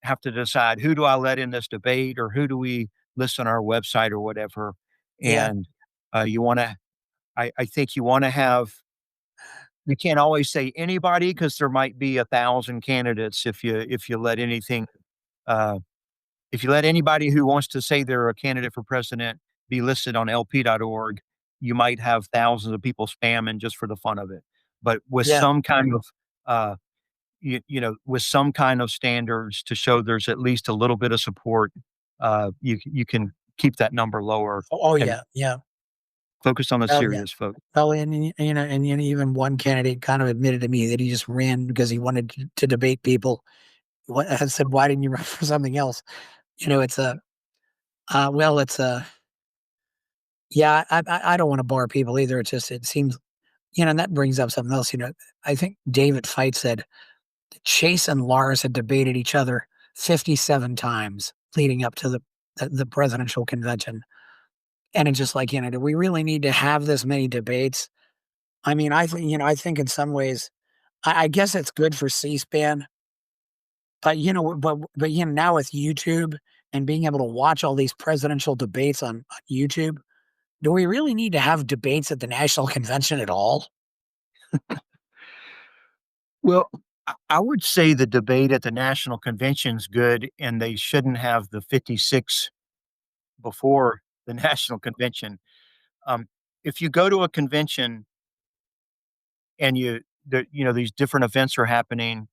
Speaker 1: have to decide who do I let in this debate or who do we list on our website or whatever.
Speaker 3: Yeah.
Speaker 1: And you want to, I think you want to have. You can't always say anybody because there might be 1,000 candidates if you let anything uh, if you let anybody who wants to say they're a candidate for president be listed on lp.org, you might have thousands of people spamming just for the fun of it. But with
Speaker 3: Yeah.
Speaker 1: some kind of uh, with some kind of standards to show there's at least a little bit of support, you can keep that number lower
Speaker 3: Oh,
Speaker 1: and
Speaker 3: yeah. Yeah.
Speaker 1: focus on the
Speaker 3: Oh, yeah.
Speaker 1: serious folks.
Speaker 3: Well, and even one candidate kind of admitted to me that he just ran because he wanted to debate people. What I said, why didn't you run for something else? It's a, well, it's a, yeah, I don't want to bar people either. It's just, it seems, and that brings up something else. I think David Feit said Chase and Lars had debated each other 57 times leading up to the presidential convention. And it's just like, do we really need to have this many debates? I mean, I think in some ways, I guess it's good for C-SPAN, but now with YouTube and being able to watch all these presidential debates on YouTube, do we really need to have debates at the national convention at all?
Speaker 1: Well, I would say the debate at the national convention's good, and they shouldn't have the 56 before the national convention. Um, if you go to a convention and these different events are happening,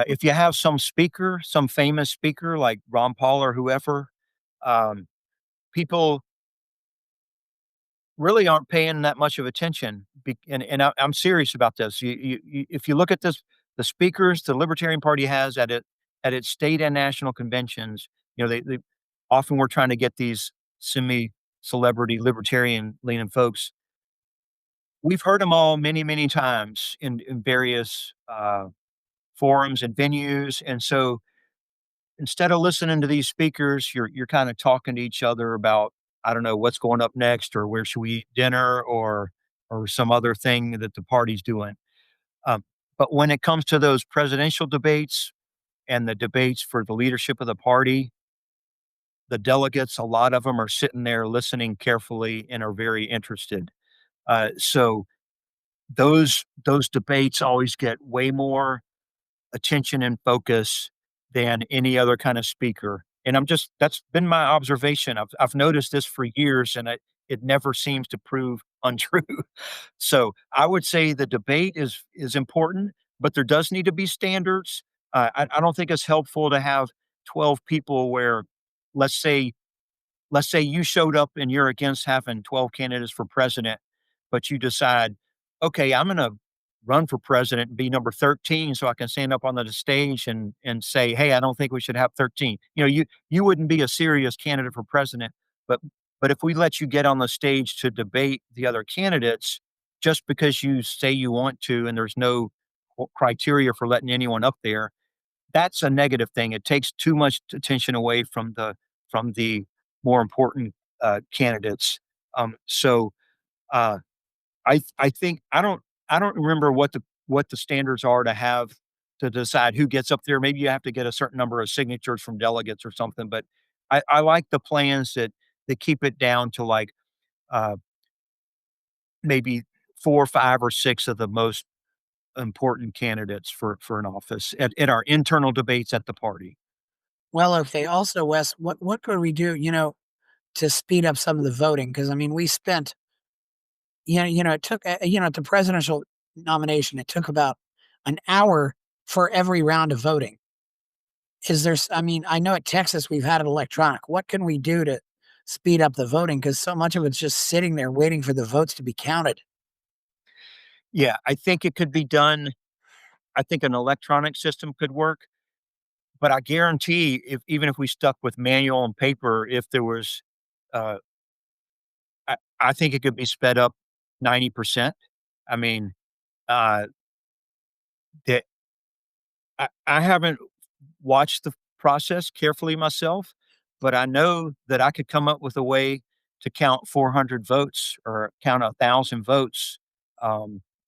Speaker 1: if you have some speaker, some famous speaker like Ron Paul or whoever, um, people really aren't paying that much of attention. I'm serious about this. If you look at this, the speakers the Libertarian Party has at its state and national conventions, they often we're trying to get these semi-celebrity libertarian leaning folks. We've heard them all many times in various forums and venues, and so instead of listening to these speakers, you're kind of talking to each other about, I don't know, what's going up next or where should we eat dinner or some other thing that the party's doing. Um, but when it comes to those presidential debates and the debates for the leadership of the party, the delegates, a lot of them are sitting there listening carefully and are very interested. So those debates always get way more attention and focus than any other kind of speaker. And that's been my observation. I've noticed this for years and it never seems to prove untrue. So I would say the debate is important, but there does need to be standards. I don't think it's helpful to have 12 people where, let's say, let's say you showed up and you're against having 12 candidates for president, but you decide, okay, I'm going to run for president and be number 13 so I can stand up on the stage and say, hey, I don't think we should have 13. You wouldn't be a serious candidate for president, but if we let you get on the stage to debate the other candidates just because you say you want to and there's no criteria for letting anyone up there, that's a negative thing. It takes too much attention away from the more important candidates. So uh, I think I don't remember what the standards are to have to decide who gets up there. Maybe you have to get a certain number of signatures from delegates or something. But I like the plans that keep it down to like uh, maybe 4, 5, or 6 of the most important candidates for an office at our internal debates at the party.
Speaker 3: Well, okay. Also, Wes, what could we do, to speed up some of the voting? Because I mean, we spent, it took, at the presidential nomination, it took about an hour for every round of voting. I mean, I know at Texas we've had it electronic. What can we do to speed up the voting? Because so much of it's just sitting there waiting for the votes to be counted.
Speaker 1: Yeah, I think it could be done. I think an electronic system could work. But I guarantee if even if we stuck with manual and paper, if there was, uh, I think it could be sped up 90%. I mean, uh, that I haven't watched the process carefully myself, but I know that I could come up with a way to count 400 votes or count 1,000 votes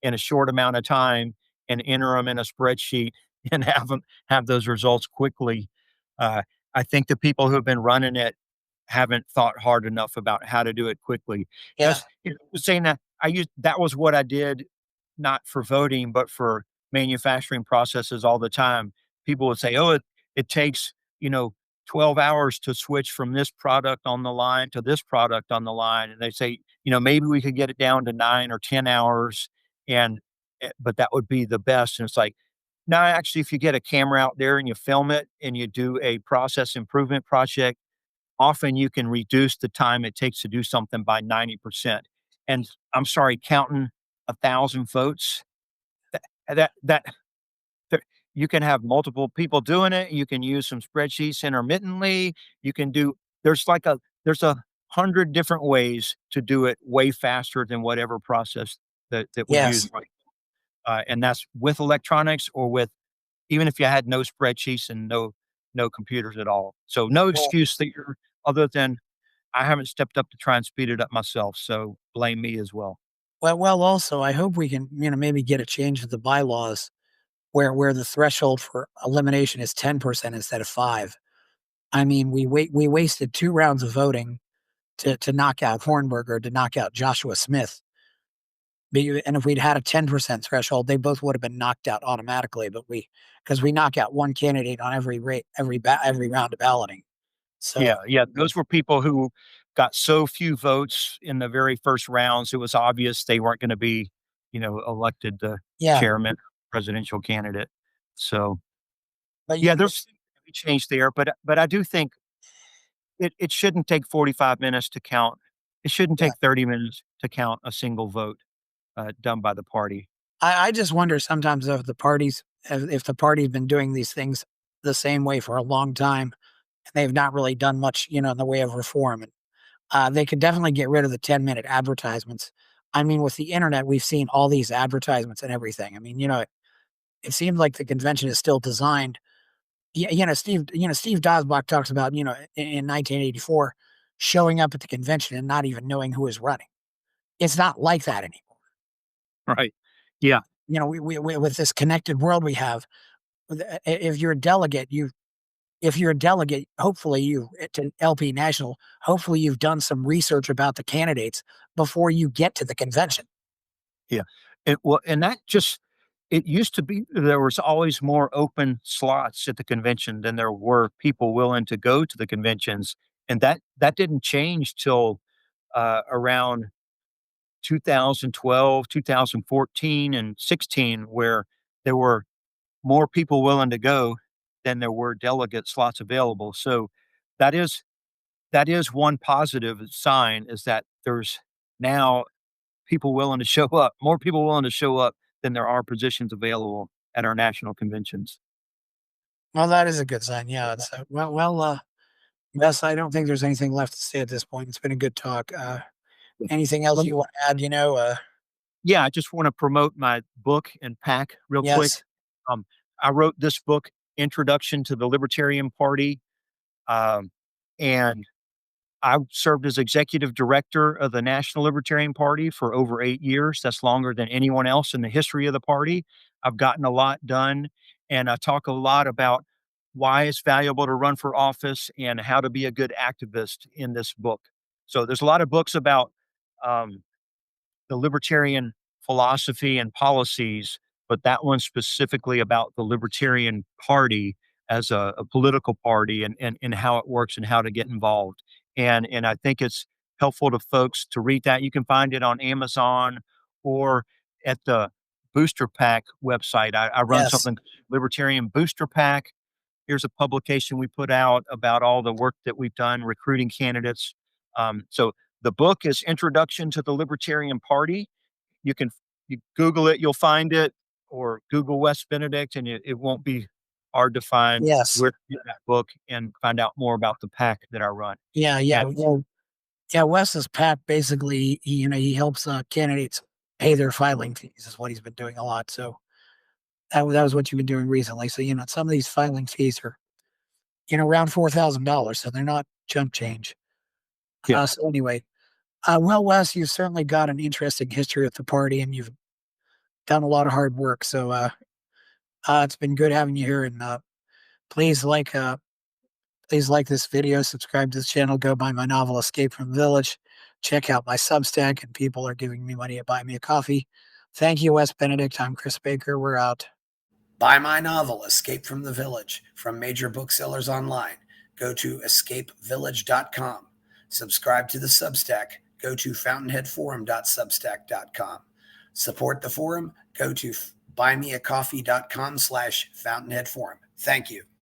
Speaker 1: in a short amount of time and enter them in a spreadsheet and have those results quickly. Uh, I think the people who have been running it haven't thought hard enough about how to do it quickly.
Speaker 3: Yeah.
Speaker 1: That's saying that that was what I did, not for voting, but for manufacturing processes all the time. People would say, "Oh, it takes 12 hours to switch from this product on the line to this product on the line. And they say, maybe we could get it down to 9 or 10 hours. And, but that would be the best. And it's like, no, actually, if you get a camera out there and you film it and you do a process improvement project, often you can reduce the time it takes to do something by 90%. And I'm sorry, counting 1,000 votes, that you can have multiple people doing it. You can use some spreadsheets intermittently. You can do, there's 100 different ways to do it way faster than whatever process that we
Speaker 3: Yes.
Speaker 1: use. Right. And that's with electronics or with, even if you had no spreadsheets and no computers at all. So no excuse there other than I haven't stepped up to try and speed it up myself. So blame me as well.
Speaker 3: Well, also, I hope we can, maybe get a change of the bylaws where the threshold for elimination is 10% instead of 5. I mean, we wasted 2 rounds of voting to knock out Hornberger, to knock out Joshua Smith. And if we'd had a 10% threshold, they both would have been knocked out automatically. But because we knock out one candidate on every round of balloting. So
Speaker 1: yeah, those were people who got so few votes in the very first rounds. It was obvious they weren't going to be, elected the chairman, presidential candidate. So,
Speaker 3: but
Speaker 1: there's a change there. But I do think it shouldn't take 45 minutes to count. It shouldn't take 30 minutes to count a single vote done by the party.
Speaker 3: I just wonder sometimes if the party's been doing these things the same way for a long time, and they've not really done much, in the way of reform. And they could definitely get rid of the 10-minute advertisements. I mean, with the internet, we've seen all these advertisements and everything. I mean, it seems like the convention is still designed. Steve Dosbach talks about, in 1984, showing up at the convention and not even knowing who is running. It's not like that anymore.
Speaker 1: Right. Yeah.
Speaker 3: We with this connected world we have, if you're a delegate, hopefully to LP National, hopefully you've done some research about the candidates before you get to the convention.
Speaker 1: Yeah. And that it used to be there was always more open slots at the convention than there were people willing to go to the conventions. And that didn't change till around 2012, 2014, and 16, where there were more people willing to go than there were delegate slots available. So that is one positive sign, is that there's now people willing to show up, more people willing to show up than there are positions available at our national conventions.
Speaker 3: Well, that is a good sign. Yeah. It's, Wes, I don't think there's anything left to say at this point. It's been a good talk. Anything else you want to add?
Speaker 1: Yeah, I just want to promote my book and PAC real quick. I wrote this book, Introduction to the Libertarian Party, and I served as executive director of the National Libertarian Party for over 8 years. That's longer than anyone else in the history of the party. I've gotten a lot done, and I talk a lot about why it's valuable to run for office and how to be a good activist in this book. So there's a lot of books about the libertarian philosophy and policies, but that one's specifically about the Libertarian Party as a political party and how it works and how to get involved. And I think it's helpful to folks to read that. You can find it on Amazon or at the Booster PAC website. I run something, Libertarian Booster PAC. Here's a publication we put out about all the work that we've done recruiting candidates. So the book is Introduction to the Libertarian Party. You Google it, you'll find it, or Google Wes Benedict, and it won't be hard to find where to get that book and find out more about the PAC that I run.
Speaker 3: Wes's PAC basically, he helps candidates pay their filing fees, is what he's been doing a lot. So that was what you've been doing recently. So, some of these filing fees are, around $4,000. So they're not chump change. So anyway, well, Wes, you've certainly got an interesting history with the party, and you've done a lot of hard work. So it's been good having you here. And please like this video, subscribe to this channel, go buy my novel Escape from the Village, check out my Substack, and people are giving me money to buy me a coffee. Thank you, Wes Benedict. I'm Chris Baker. We're out.
Speaker 2: Buy my novel Escape from the Village from major booksellers online. go to escapevillage.com. Subscribe to the Substack, go to fountainheadforum.substack.com. Support the forum, go to buymeacoffee.com/fountainheadforum. Thank you.